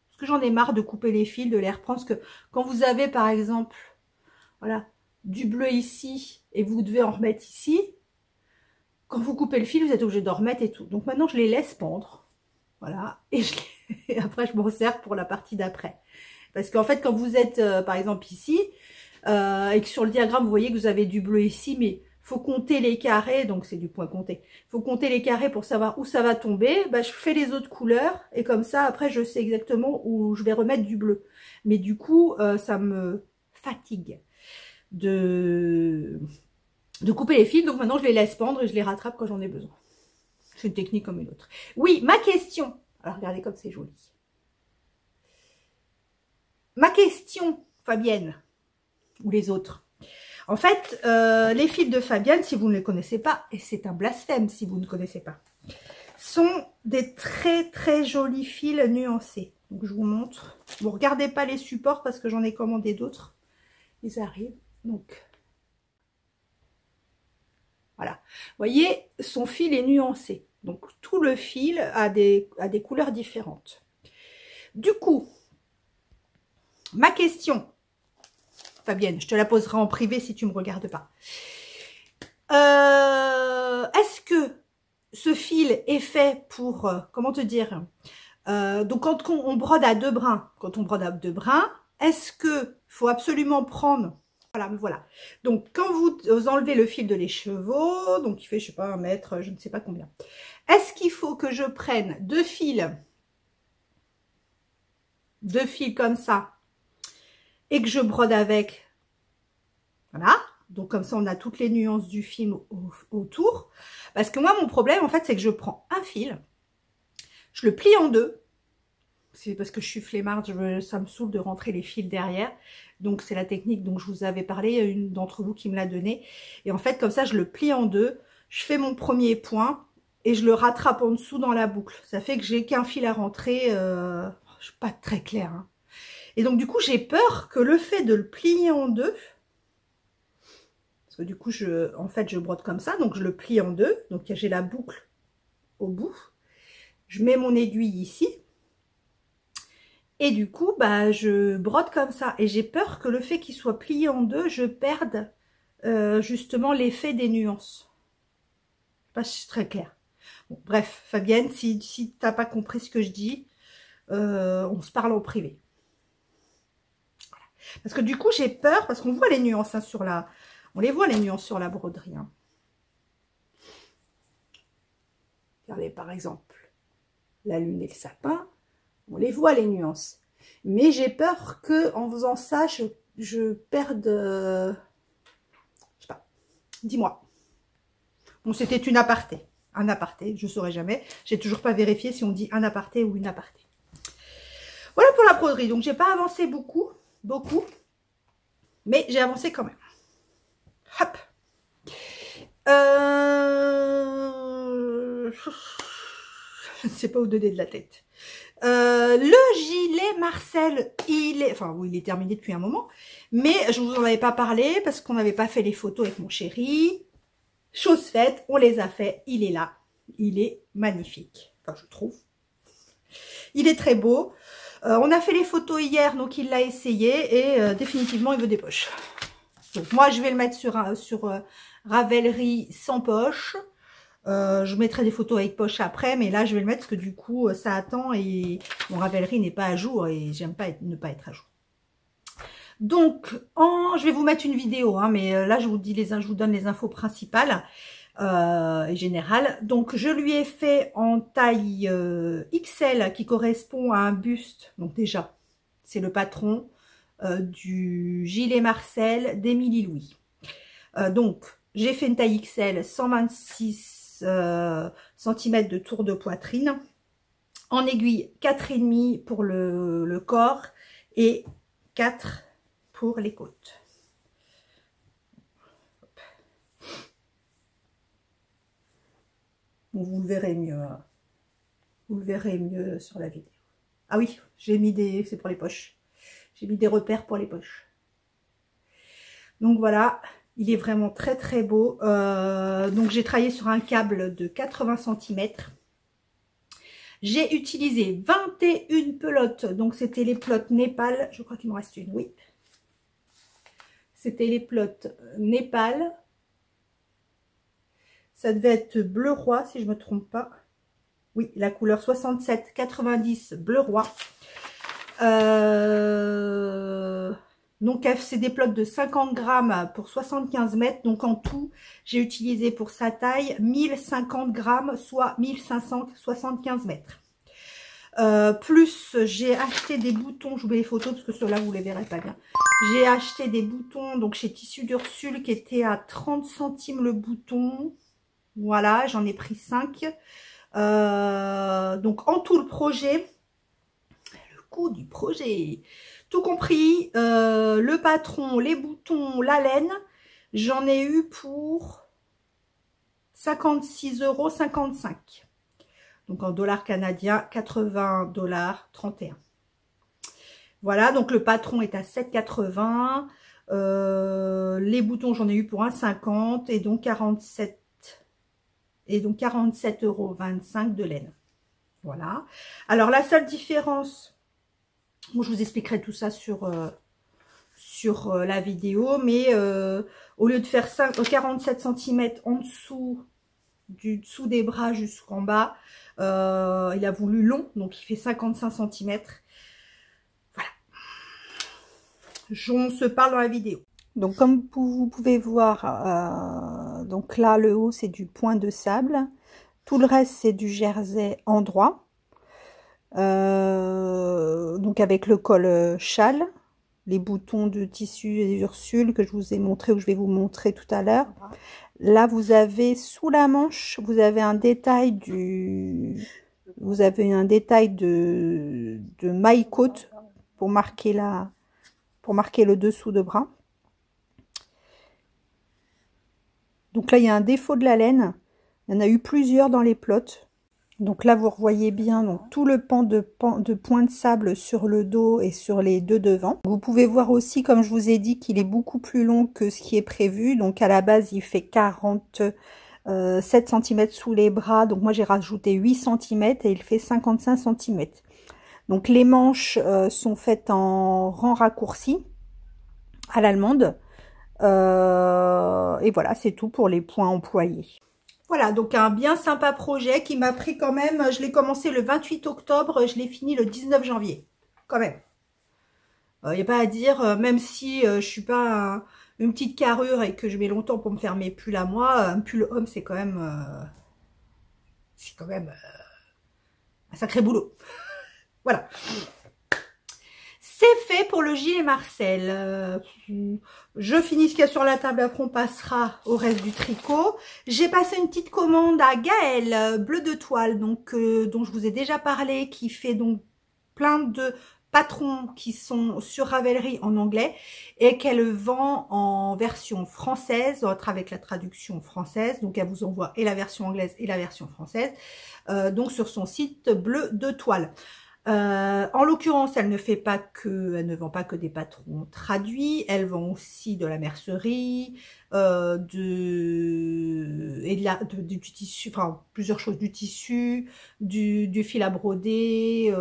Parce que j'en ai marre de couper les fils, de les reprendre. Parce que quand vous avez par exemple, voilà, du bleu ici et vous devez en remettre ici, quand vous coupez le fil, vous êtes obligé d'en remettre et tout. Donc maintenant je les laisse pendre. Voilà. Et après je m'en sers pour la partie d'après. Parce qu'en fait, quand vous êtes, par exemple, ici, et que sur le diagramme, vous voyez que vous avez du bleu ici, mais faut compter les carrés, donc c'est du point compté. Faut compter les carrés pour savoir où ça va tomber. Je fais les autres couleurs, et comme ça, après, je sais exactement où je vais remettre du bleu. Mais du coup, ça me fatigue de couper les fils. Donc maintenant, je les laisse pendre et je les rattrape quand j'en ai besoin. C'est une technique comme une autre. Oui, ma question. Alors, regardez comme c'est joli. Ma question, Fabienne, ou les autres. En fait, les fils de Fabienne, si vous ne les connaissez pas, et c'est un blasphème si vous ne connaissez pas, sont des très très jolis fils nuancés. Donc je vous montre. Vous regardez pas les supports parce que j'en ai commandé d'autres. Ils arrivent. Donc voilà. Vous voyez, son fil est nuancé. Donc tout le fil a des couleurs différentes. Du coup, ma question, Fabienne, je te la poserai en privé si tu ne me regardes pas. Est-ce que ce fil est fait pour, comment te dire, donc quand on brode à deux brins, est-ce que faut absolument prendre, voilà. Donc quand vous enlevez le fil de l'écheveau, donc il fait, je sais pas, 1 mètre, je ne sais pas combien. Est-ce qu'il faut que je prenne deux fils comme ça, et que je brode avec, voilà. Donc comme ça, on a toutes les nuances du film autour. Parce que moi, mon problème, en fait, c'est que je prends un fil, je le plie en deux. C'est parce que je suis flemmarde, ça me saoule de rentrer les fils derrière. Donc c'est la technique dont je vous avais parlé, une d'entre vous qui me l'a donné. Et en fait, comme ça, je le plie en deux, je fais mon premier point et je le rattrape en dessous dans la boucle. Ça fait que j'ai qu'un fil à rentrer, je suis pas très claire. Hein. Et donc du coup, j'ai peur que le fait de le plier en deux, parce que du coup, en fait, je brode comme ça, donc je le plie en deux, donc j'ai la boucle au bout. Je mets mon aiguille ici. Et du coup, bah, je brode comme ça. Et j'ai peur que le fait qu'il soit plié en deux, je perde justement l'effet des nuances. Je sais pas si c'est très clair. Bon, bref, Fabienne, si tu n'as pas compris ce que je dis, on se parle en privé. Voilà. Parce que du coup, j'ai peur, parce qu'on voit les nuances hein, on les voit les nuances sur la broderie. Hein. Regardez par exemple, la lune et le sapin. On les voit les nuances. Mais j'ai peur que en faisant ça, je perde... je sais pas. Dis-moi. Bon, c'était une aparté. Un aparté, je ne saurais jamais. J'ai toujours pas vérifié si on dit un aparté ou une aparté. Voilà pour la broderie. Donc, j'ai pas avancé beaucoup. Mais j'ai avancé quand même. Hop. Je ne sais pas où donner de la tête. Le gilet Marcel, il est terminé depuis un moment, mais je vous en avais pas parlé parce qu'on n'avait pas fait les photos avec mon chéri. Chose faite, on les a fait, il est là, il est magnifique, enfin je trouve. Il est très beau. On a fait les photos hier, donc il l'a essayé et définitivement il veut des poches. Donc moi je vais le mettre sur Ravelry sans poche. Je mettrai des photos avec poche après, mais là je vais le mettre parce que du coup ça attend et mon Ravelry n'est pas à jour et j'aime pas ne pas être à jour. Donc je vais vous mettre une vidéo, hein, mais là je vous donne les infos principales et générales. Donc je lui ai fait en taille XL qui correspond à un buste. Donc déjà c'est le patron du gilet Marcel d'Émilie Louis. Donc j'ai fait une taille XL 126 cm de tour de poitrine, en aiguille 4,5 pour le corps et 4 pour les côtes. Bon, vous le verrez mieux, hein. Vous le verrez mieux sur la vidéo. Ah oui, j'ai mis c'est pour les poches. J'ai mis des repères pour les poches. Donc voilà. Il est vraiment très très beau. Donc j'ai travaillé sur un câble de 80 cm. J'ai utilisé 21 pelotes. Donc c'était les pelotes Népal. Je crois qu'il me reste une, oui. C'était les pelotes Népal. Ça devait être bleu roi si je ne me trompe pas. Oui, la couleur 67-90 bleu roi. Donc c'est des plots de 50 grammes pour 75 mètres. Donc en tout, j'ai utilisé pour sa taille 1050 grammes, soit 1575 mètres. Plus j'ai acheté des boutons, je vous mets les photos parce que ceux-là vous les verrez pas bien. J'ai acheté des boutons donc chez Tissu d'Ursule qui étaient à 30 centimes le bouton. Voilà, j'en ai pris 5. Donc en tout le projet, le coût du projet, tout compris, le patron, les boutons, la laine, j'en ai eu pour 56,55 €. Donc en dollars canadiens, 80 $, 31. Voilà, donc le patron est à 7,80 €. Les boutons, j'en ai eu pour 1,50 € et donc 47 €, de laine. Voilà. Alors la seule différence, bon, je vous expliquerai tout ça sur la vidéo, mais au lieu de faire 47 cm en dessous, du dessous des bras jusqu'en bas, il a voulu long, donc il fait 55 cm. Voilà. On se parle dans la vidéo. Donc comme vous pouvez voir, donc là le haut c'est du point de sable, tout le reste c'est du jersey en droit, donc avec le col châle. les boutons de tissu Ursule que je vous ai montré ou que je vais vous montrer tout à l'heure. Là, vous avez sous la manche, vous avez un détail de maille côte pour marquer le dessous de bras. Donc là, il y a un défaut de la laine. Il y en a eu plusieurs dans les plots. Donc là, vous revoyez bien donc, tout le pan de point de sable sur le dos et sur les deux devants. Vous pouvez voir aussi, comme je vous ai dit, qu'il est beaucoup plus long que ce qui est prévu. Donc à la base, il fait 47 cm sous les bras. Donc moi, j'ai rajouté 8 cm et il fait 55 cm. Donc les manches sont faites en rang raccourci à l'allemande. Et voilà, c'est tout pour les points employés. Voilà, donc un bien sympa projet qui m'a pris quand même, je l'ai commencé le 28 octobre, je l'ai fini le 19 janvier, quand même. Il n'y a pas à dire, même si je suis pas une petite carrure et que je mets longtemps pour me faire mes pulls à moi, un pull homme c'est quand même un sacré boulot. Voilà. C'est fait pour le gilet Marcel. Je finis ce qu'il y a sur la table, après on passera au reste du tricot. J'ai passé une petite commande à Gaëlle, bleu de toile, donc dont je vous ai déjà parlé, qui fait donc plein de patrons qui sont sur Ravelry en anglais et qu'elle vend en version française, avec la traduction française. Donc elle vous envoie et la version anglaise et la version française, donc sur son site bleu de toile. En l'occurrence, elle ne vend pas que des patrons traduits, elle vend aussi de la mercerie, du tissu, enfin plusieurs choses, du tissu, du fil à broder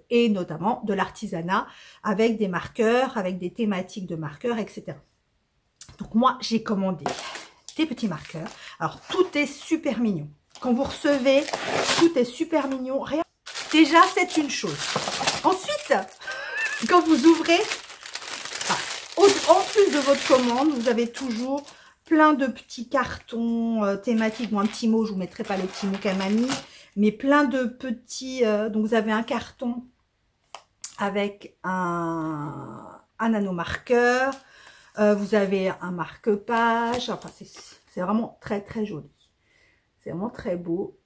et notamment de l'artisanat avec des marqueurs, avec des thématiques de marqueurs, etc. Donc moi, j'ai commandé des petits marqueurs. Alors tout est super mignon. Quand vous recevez, tout est super mignon. Rien. Déjà, c'est une chose. Ensuite, quand vous ouvrez, en plus de votre commande, vous avez toujours plein de petits cartons thématiques. Bon, un petit mot, je vous mettrai pas le petit mot qu'elle m'a mis, mais plein de petits... donc, vous avez un carton avec un nanomarqueur. Vous avez un marque-page. Enfin, c'est vraiment très, très joli. C'est vraiment très beau.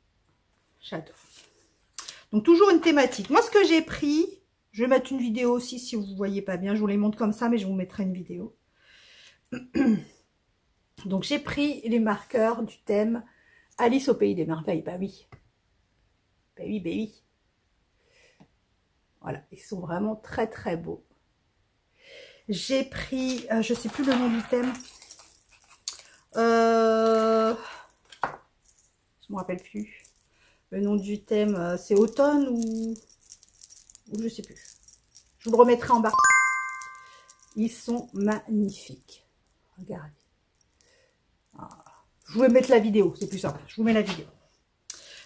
J'adore. Donc, toujours une thématique. Moi, ce que j'ai pris, je vais mettre une vidéo aussi si vous ne voyez pas bien. Je vous les montre comme ça, mais je vous mettrai une vidéo. Donc, j'ai pris les marqueurs du thème Alice au pays des merveilles. Bah oui. Bah oui, bah oui. Voilà, ils sont vraiment très, très beaux. J'ai pris, je ne sais plus le nom du thème. Je ne me rappelle plus. Le nom du thème, c'est automne ou je sais plus. Je vous le remettrai en bas. Ils sont magnifiques. Regardez. Ah. Je vais mettre la vidéo, c'est plus simple. Je vous mets la vidéo.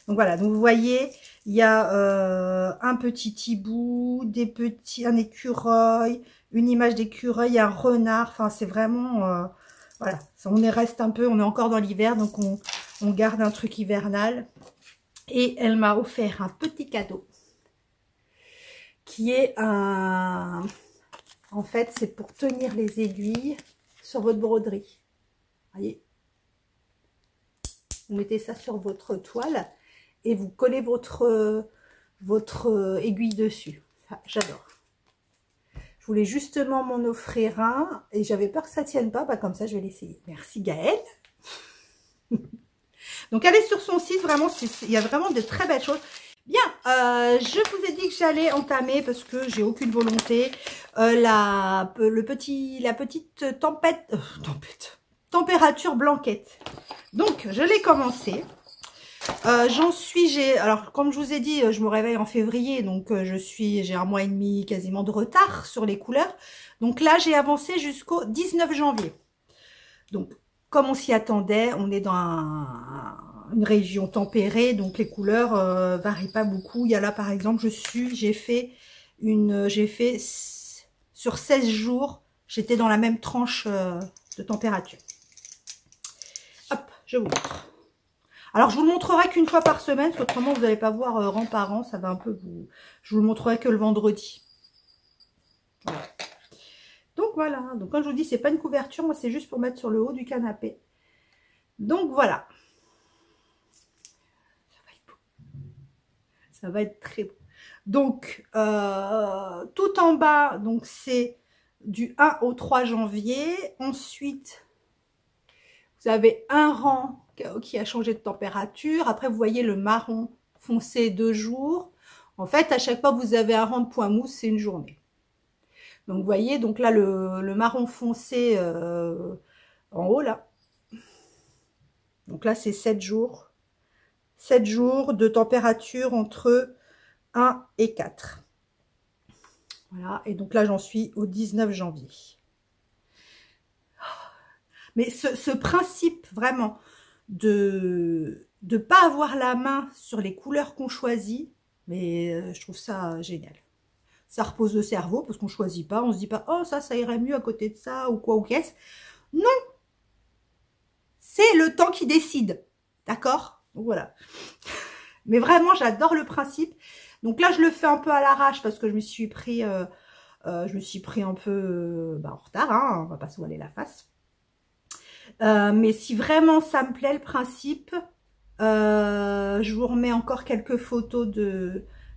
Donc voilà, donc vous voyez, il y a un petit hibou, un écureuil, une image d'écureuil, un renard. Enfin, c'est vraiment... voilà, on reste un peu, on est encore dans l'hiver, donc on garde un truc hivernal. Et elle m'a offert un petit cadeau qui est un... En fait, c'est pour tenir les aiguilles sur votre broderie. Voyez, vous mettez ça sur votre toile et vous collez votre aiguille dessus. Ah, j'adore. Je voulais justement m'en offrir un et j'avais peur que ça tienne pas. Bah, comme ça, je vais l'essayer. Merci Gaëlle. Donc, allez sur son site, vraiment, il y a vraiment de très belles choses. Bien, je vous ai dit que j'allais entamer, parce que j'ai aucune volonté, la petite température blanquette. Donc, je l'ai commencé. Alors, comme je vous ai dit, je me réveille en février, donc j'ai un mois et demi quasiment de retard sur les couleurs. Donc là, j'ai avancé jusqu'au 19 janvier. Donc, comme on s'y attendait, on est dans une région tempérée, donc les couleurs varient pas beaucoup. Il y a là, par exemple, j'ai fait sur 16 jours, j'étais dans la même tranche de température. Hop, je vous montre. Alors, je vous le montrerai qu'une fois par semaine, parce qu'autrement, vous n'allez pas voir rang par rang, ça va un peu vous... Je vous le montrerai que le vendredi. Voilà. Donc voilà, donc quand je vous dis c'est pas une couverture, moi c'est juste pour mettre sur le haut du canapé. Donc voilà. Ça va être très beau. Donc tout en bas, donc c'est du 1 au 3 janvier. Ensuite, vous avez un rang qui a changé de température. Après, vous voyez le marron foncé 2 jours. En fait, à chaque fois, vous avez un rang de point mousse, c'est une journée. Donc, vous voyez, donc là, le marron foncé en haut, là. Donc là, c'est 7 jours. 7 jours de température entre 1 et 4. Voilà, et donc là, j'en suis au 19 janvier. Mais ce principe, vraiment, de ne pas avoir la main sur les couleurs qu'on choisit, mais je trouve ça génial. Ça repose le cerveau, parce qu'on ne choisit pas, on se dit pas, oh ça irait mieux à côté de ça, ou quoi, ou qu'est-ce. Non, c'est le temps qui décide, d'accord? Voilà. Mais vraiment, j'adore le principe. Donc là, je le fais un peu à l'arrache, parce que je me suis pris un peu en retard, hein, on va pas se voiler la face. Mais si vraiment ça me plaît le principe, je vous remets encore quelques photos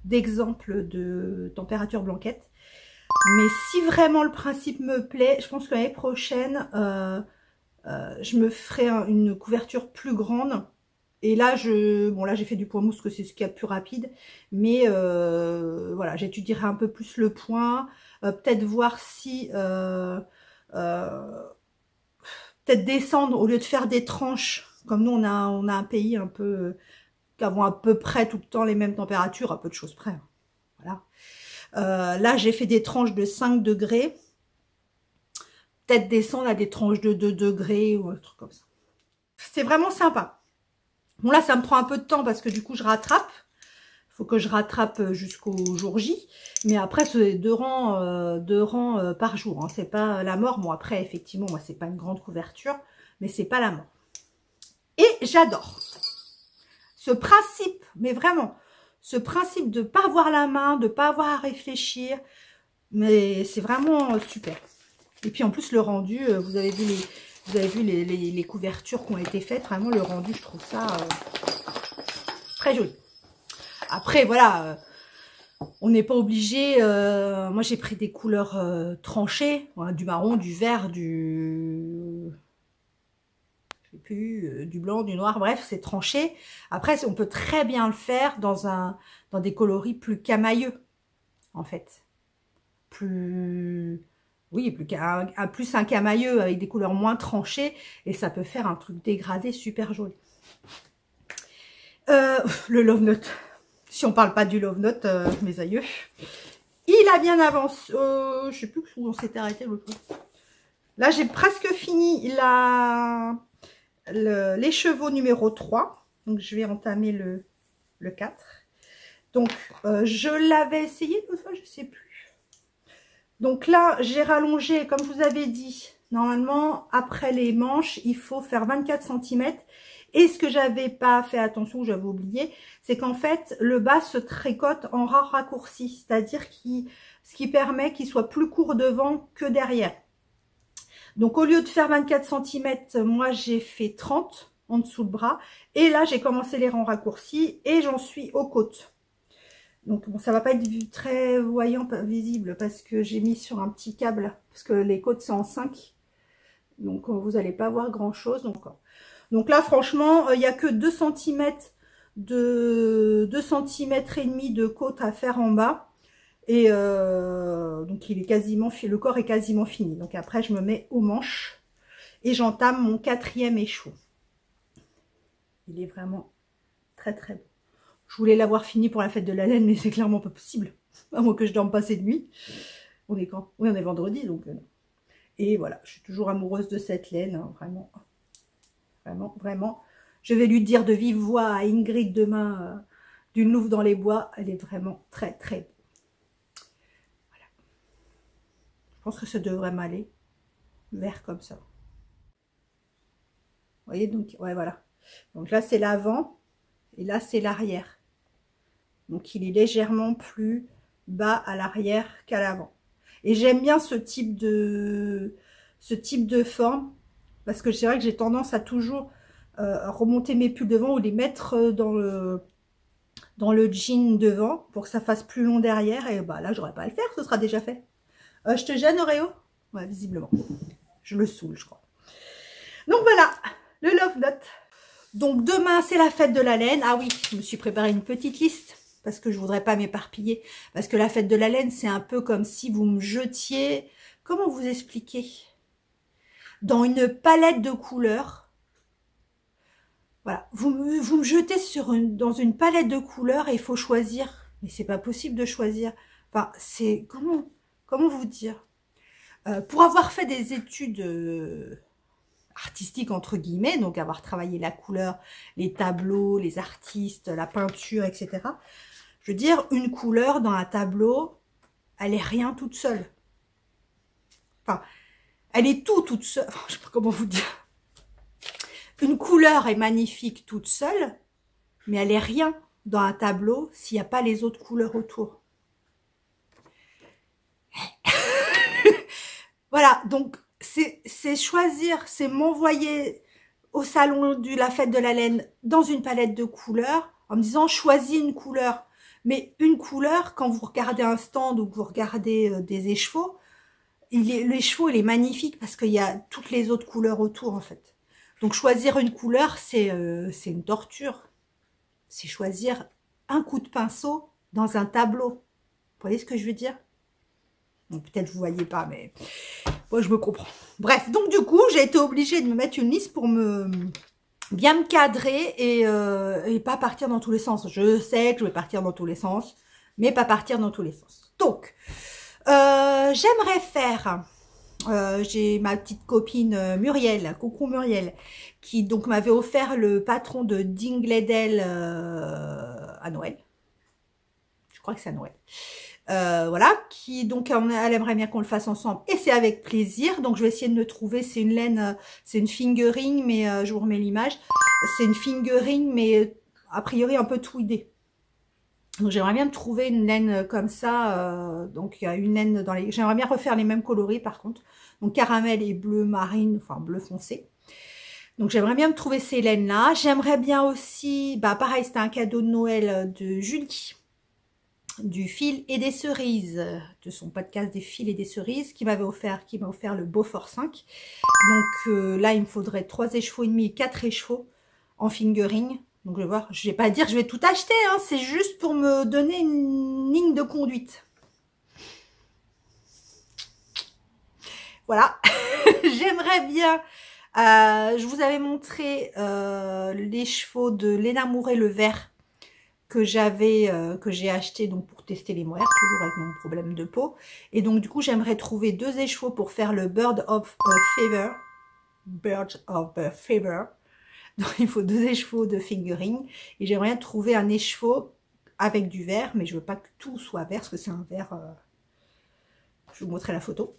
d'exemples de température blanquette. Mais si vraiment le principe me plaît, je pense que l'année prochaine, je me ferai une couverture plus grande. Et là, là j'ai fait du point mousse, que c'est ce qu'il y a de plus rapide. Mais voilà, j'étudierai un peu plus le point. Peut-être voir si... peut-être descendre, au lieu de faire des tranches, comme nous on a un pays un peu qui avons à peu près tout le temps les mêmes températures, à peu de choses près. Hein. Voilà. Là j'ai fait des tranches de 5 degrés. Peut-être descendre à des tranches de 2 degrés ou un truc comme ça. C'est vraiment sympa. Bon là ça me prend un peu de temps parce que du coup je rattrape. Il faut que je rattrape jusqu'au jour J. Mais après c'est 2 rangs par jour. Hein. C'est pas la mort. Bon après effectivement moi c'est pas une grande couverture. Mais c'est pas la mort. Et j'adore ce principe, mais vraiment, ce principe de ne pas avoir la main, de ne pas avoir à réfléchir, mais c'est vraiment super. Et puis en plus le rendu, vous avez vu les couvertures qui ont été faites, vraiment le rendu, je trouve ça très joli. Après voilà, on n'est pas obligé, moi j'ai pris des couleurs tranchées, voilà, du marron, du vert, du blanc, du noir, bref, c'est tranché. Après, on peut très bien le faire dans des coloris plus camailleux, en fait. Oui, plus un camailleux avec des couleurs moins tranchées, et ça peut faire un truc dégradé super joli. Le Love Note. Si on parle pas du Love Note, mes aïeux. Il a bien avancé. Je sais plus où on s'était arrêté l'autre fois. Là, j'ai presque fini les chevaux numéro 3. Donc, je vais entamer le 4. Donc, je l'avais essayé une fois, je ne sais plus. Donc là, j'ai rallongé, comme je vous avais dit, normalement, après les manches, il faut faire 24 cm. Et ce que j'avais pas fait attention, j'avais oublié, c'est qu'en fait, le bas se tricote en ras raccourci. C'est-à-dire ce qui permet qu'il soit plus court devant que derrière. Donc, au lieu de faire 24 cm, moi, j'ai fait 30 en dessous le bras. Et là, j'ai commencé les rangs raccourcis et j'en suis aux côtes. Donc, bon, ça va pas être très voyant, visible, parce que j'ai mis sur un petit câble, parce que les côtes sont en 5. Donc, vous n'allez pas voir grand-chose. Donc là, franchement, il n'y a que 2 cm et demi de côte à faire en bas. Et donc il est quasiment le corps est quasiment fini. Donc après je me mets aux manches et j'entame mon 4e écheveau. Il est vraiment très très beau. Je voulais l'avoir fini pour la fête de la laine, mais c'est clairement pas possible. À moins que je dorme pas cette nuit. On est quand? Oui, on est vendredi, donc et voilà, je suis toujours amoureuse de cette laine, hein, vraiment. Vraiment, vraiment. Je vais lui dire de vive voix à Ingrid demain d'une louve dans les bois. Elle est vraiment très très beau. Je pense que ça devrait m'aller vert comme ça. Vous voyez, donc, ouais, voilà. Donc là, c'est l'avant et là, c'est l'arrière. Donc, il est légèrement plus bas à l'arrière qu'à l'avant. Et j'aime bien ce type de forme, parce que c'est vrai que j'ai tendance à toujours remonter mes pulls devant ou les mettre dans le jean devant pour que ça fasse plus long derrière. Et bah là, j'aurais pas à le faire, ce sera déjà fait. Je te gêne, Oreo? Ouais, visiblement. Je le saoule, je crois. Donc voilà, le Love Note. Donc demain, c'est la fête de la laine. Ah oui, je me suis préparé une petite liste parce que je voudrais pas m'éparpiller. Parce que la fête de la laine, c'est un peu comme si vous me jetiez... Comment vous expliquer? Dans une palette de couleurs. Voilà, vous me jetez dans une palette de couleurs et il faut choisir. Mais c'est pas possible de choisir. Enfin, c'est... Comment vous dire? Pour avoir fait des études artistiques, entre guillemets, donc avoir travaillé la couleur, les tableaux, les artistes, la peinture, etc. Je veux dire, une couleur dans un tableau, elle est rien toute seule. Enfin, elle est toute seule. Enfin, je sais pas comment vous dire. Une couleur est magnifique toute seule, mais elle est rien dans un tableau s'il n'y a pas les autres couleurs autour. Voilà, donc c'est choisir, c'est m'envoyer au salon de la fête de la laine dans une palette de couleurs en me disant choisis une couleur. Mais une couleur, quand vous regardez un stand ou que vous regardez des écheveaux, l'écheveau il est magnifique parce qu'il y a toutes les autres couleurs autour en fait. Donc choisir une couleur, c'est une torture. C'est choisir un coup de pinceau dans un tableau. Vous voyez ce que je veux dire? Bon, peut-être vous voyez pas, mais moi je me comprends. Bref, donc du coup, j'ai été obligée de me mettre une liste pour bien me cadrer et pas partir dans tous les sens. Je sais que je vais partir dans tous les sens, mais pas partir dans tous les sens. Donc, j'aimerais faire... j'ai ma petite copine Muriel, coucou Muriel, qui donc m'avait offert le patron de Dingledel à Noël. Je crois que c'est à Noël. Voilà, qui donc elle aimerait bien qu'on le fasse ensemble et c'est avec plaisir. Donc je vais essayer de me trouver, c'est une laine, c'est une fingering, mais je vous remets l'image. C'est une fingering, mais a priori un peu tweedée. Donc j'aimerais bien me trouver une laine comme ça. Donc il y a une laine dans les. J'aimerais bien refaire les mêmes coloris par contre. Donc caramel et bleu marine, enfin bleu foncé. Donc j'aimerais bien me trouver ces laines là. J'aimerais bien aussi, bah pareil, c'était un cadeau de Noël de Julie, du fil et des cerises, de son podcast des fils et des cerises, qui m'a offert le Beaufort 5. Donc là il me faudrait 3 écheveaux et demi et 4 écheveaux en fingering. Donc je vais voir, je vais pas dire je vais tout acheter, hein, c'est juste pour me donner une ligne de conduite. Voilà, j'aimerais bien, je vous avais montré l'écheveau de Léna Mouret, le vert, que j'ai acheté donc pour tester les mohair, toujours avec mon problème de peau. Et donc du coup j'aimerais trouver 2 écheveaux pour faire le Bird of Feather. Donc il faut 2 écheveaux de fingering. Et j'aimerais bien trouver un écheveau avec du vert, mais je veux pas que tout soit vert, parce que c'est un vert... je vous montrerai la photo.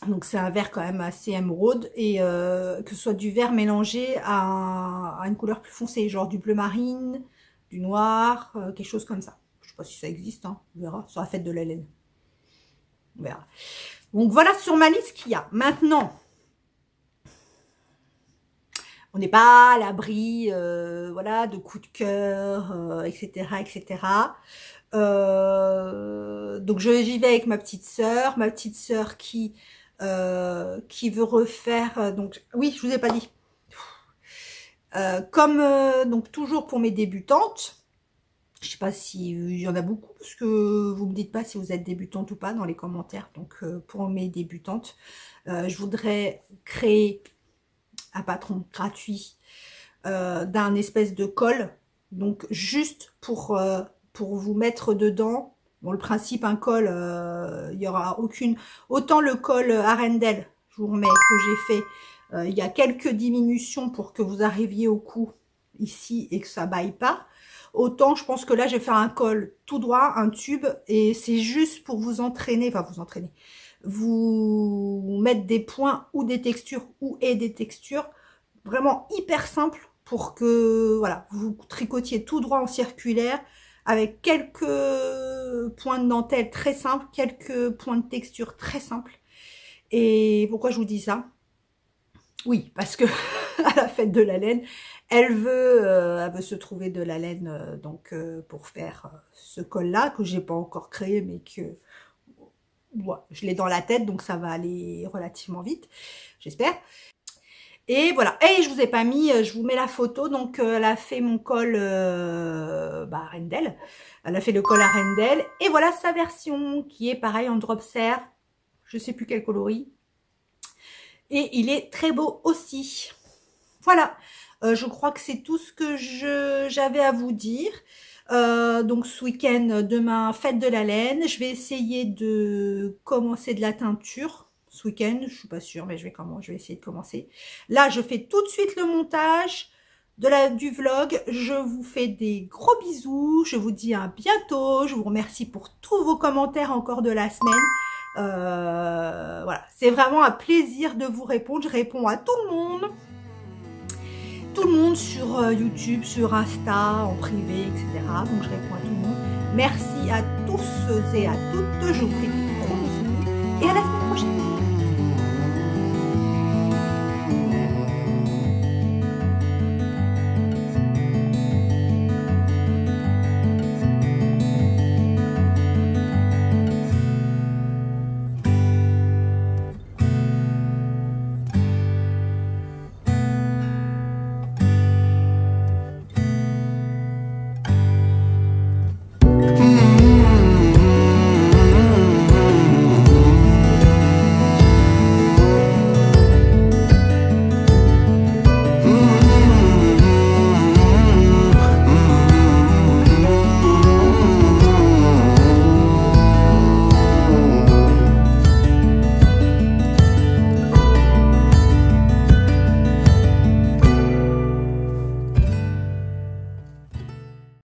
Donc c'est un vert quand même assez émeraude, et que ce soit du vert mélangé à une couleur plus foncée, genre du bleu marine, du noir, quelque chose comme ça. Je sais pas si ça existe, hein, on verra, sur la fête de la laine. On verra. Donc voilà sur ma liste qu'il y a. Maintenant, on n'est pas à l'abri voilà, de coups de cœur, etc. etc. Donc j'y vais avec ma petite sœur qui veut refaire... donc oui, je vous ai pas dit. Donc toujours pour mes débutantes, je sais pas s'il y en a beaucoup, parce que vous me dites pas si vous êtes débutante ou pas dans les commentaires. Donc pour mes débutantes, je voudrais créer un patron gratuit d'un espèce de col, donc juste pour vous mettre dedans. Bon, le principe, un col, il y aura aucune... Autant le col Arendelle, je vous remets, que j'ai fait, il y a quelques diminutions pour que vous arriviez au cou ici et que ça baille pas. Autant, je pense que là, je vais faire un col tout droit, un tube, et c'est juste pour vous entraîner, enfin vous entraîner, vous mettre des points ou des textures des textures, vraiment hyper simple pour que, voilà, vous tricotiez tout droit en circulaire, avec quelques points de dentelle très simples, quelques points de texture très simples. Et pourquoi je vous dis ça? Oui, parce que à la fête de la laine, elle veut se trouver de la laine pour faire ce col-là, que j'ai pas encore créé, mais que ouais, je l'ai dans la tête, donc ça va aller relativement vite, j'espère. Et voilà, et je vous ai pas mis, je vous mets la photo, donc elle a fait mon col Rendel, elle a fait le col à Rendel, et voilà sa version, qui est pareil en drop serre, je sais plus quel coloris, et il est très beau aussi. Voilà, je crois que c'est tout ce que j'avais à vous dire. Donc ce week-end, demain, fête de la laine, je vais essayer de commencer de la teinture. Ce week-end, je suis pas sûre, mais je vais essayer de commencer. Là, je fais tout de suite le montage du vlog. Je vous fais des gros bisous. Je vous dis à bientôt. Je vous remercie pour tous vos commentaires encore de la semaine. Voilà, c'est vraiment un plaisir de vous répondre. Je réponds à tout le monde. Tout le monde sur YouTube, sur Insta, en privé, etc. Donc je réponds à tout le monde. Merci à tous et à toutes. Je vous fais des gros bisous. Et à la semaine prochaine.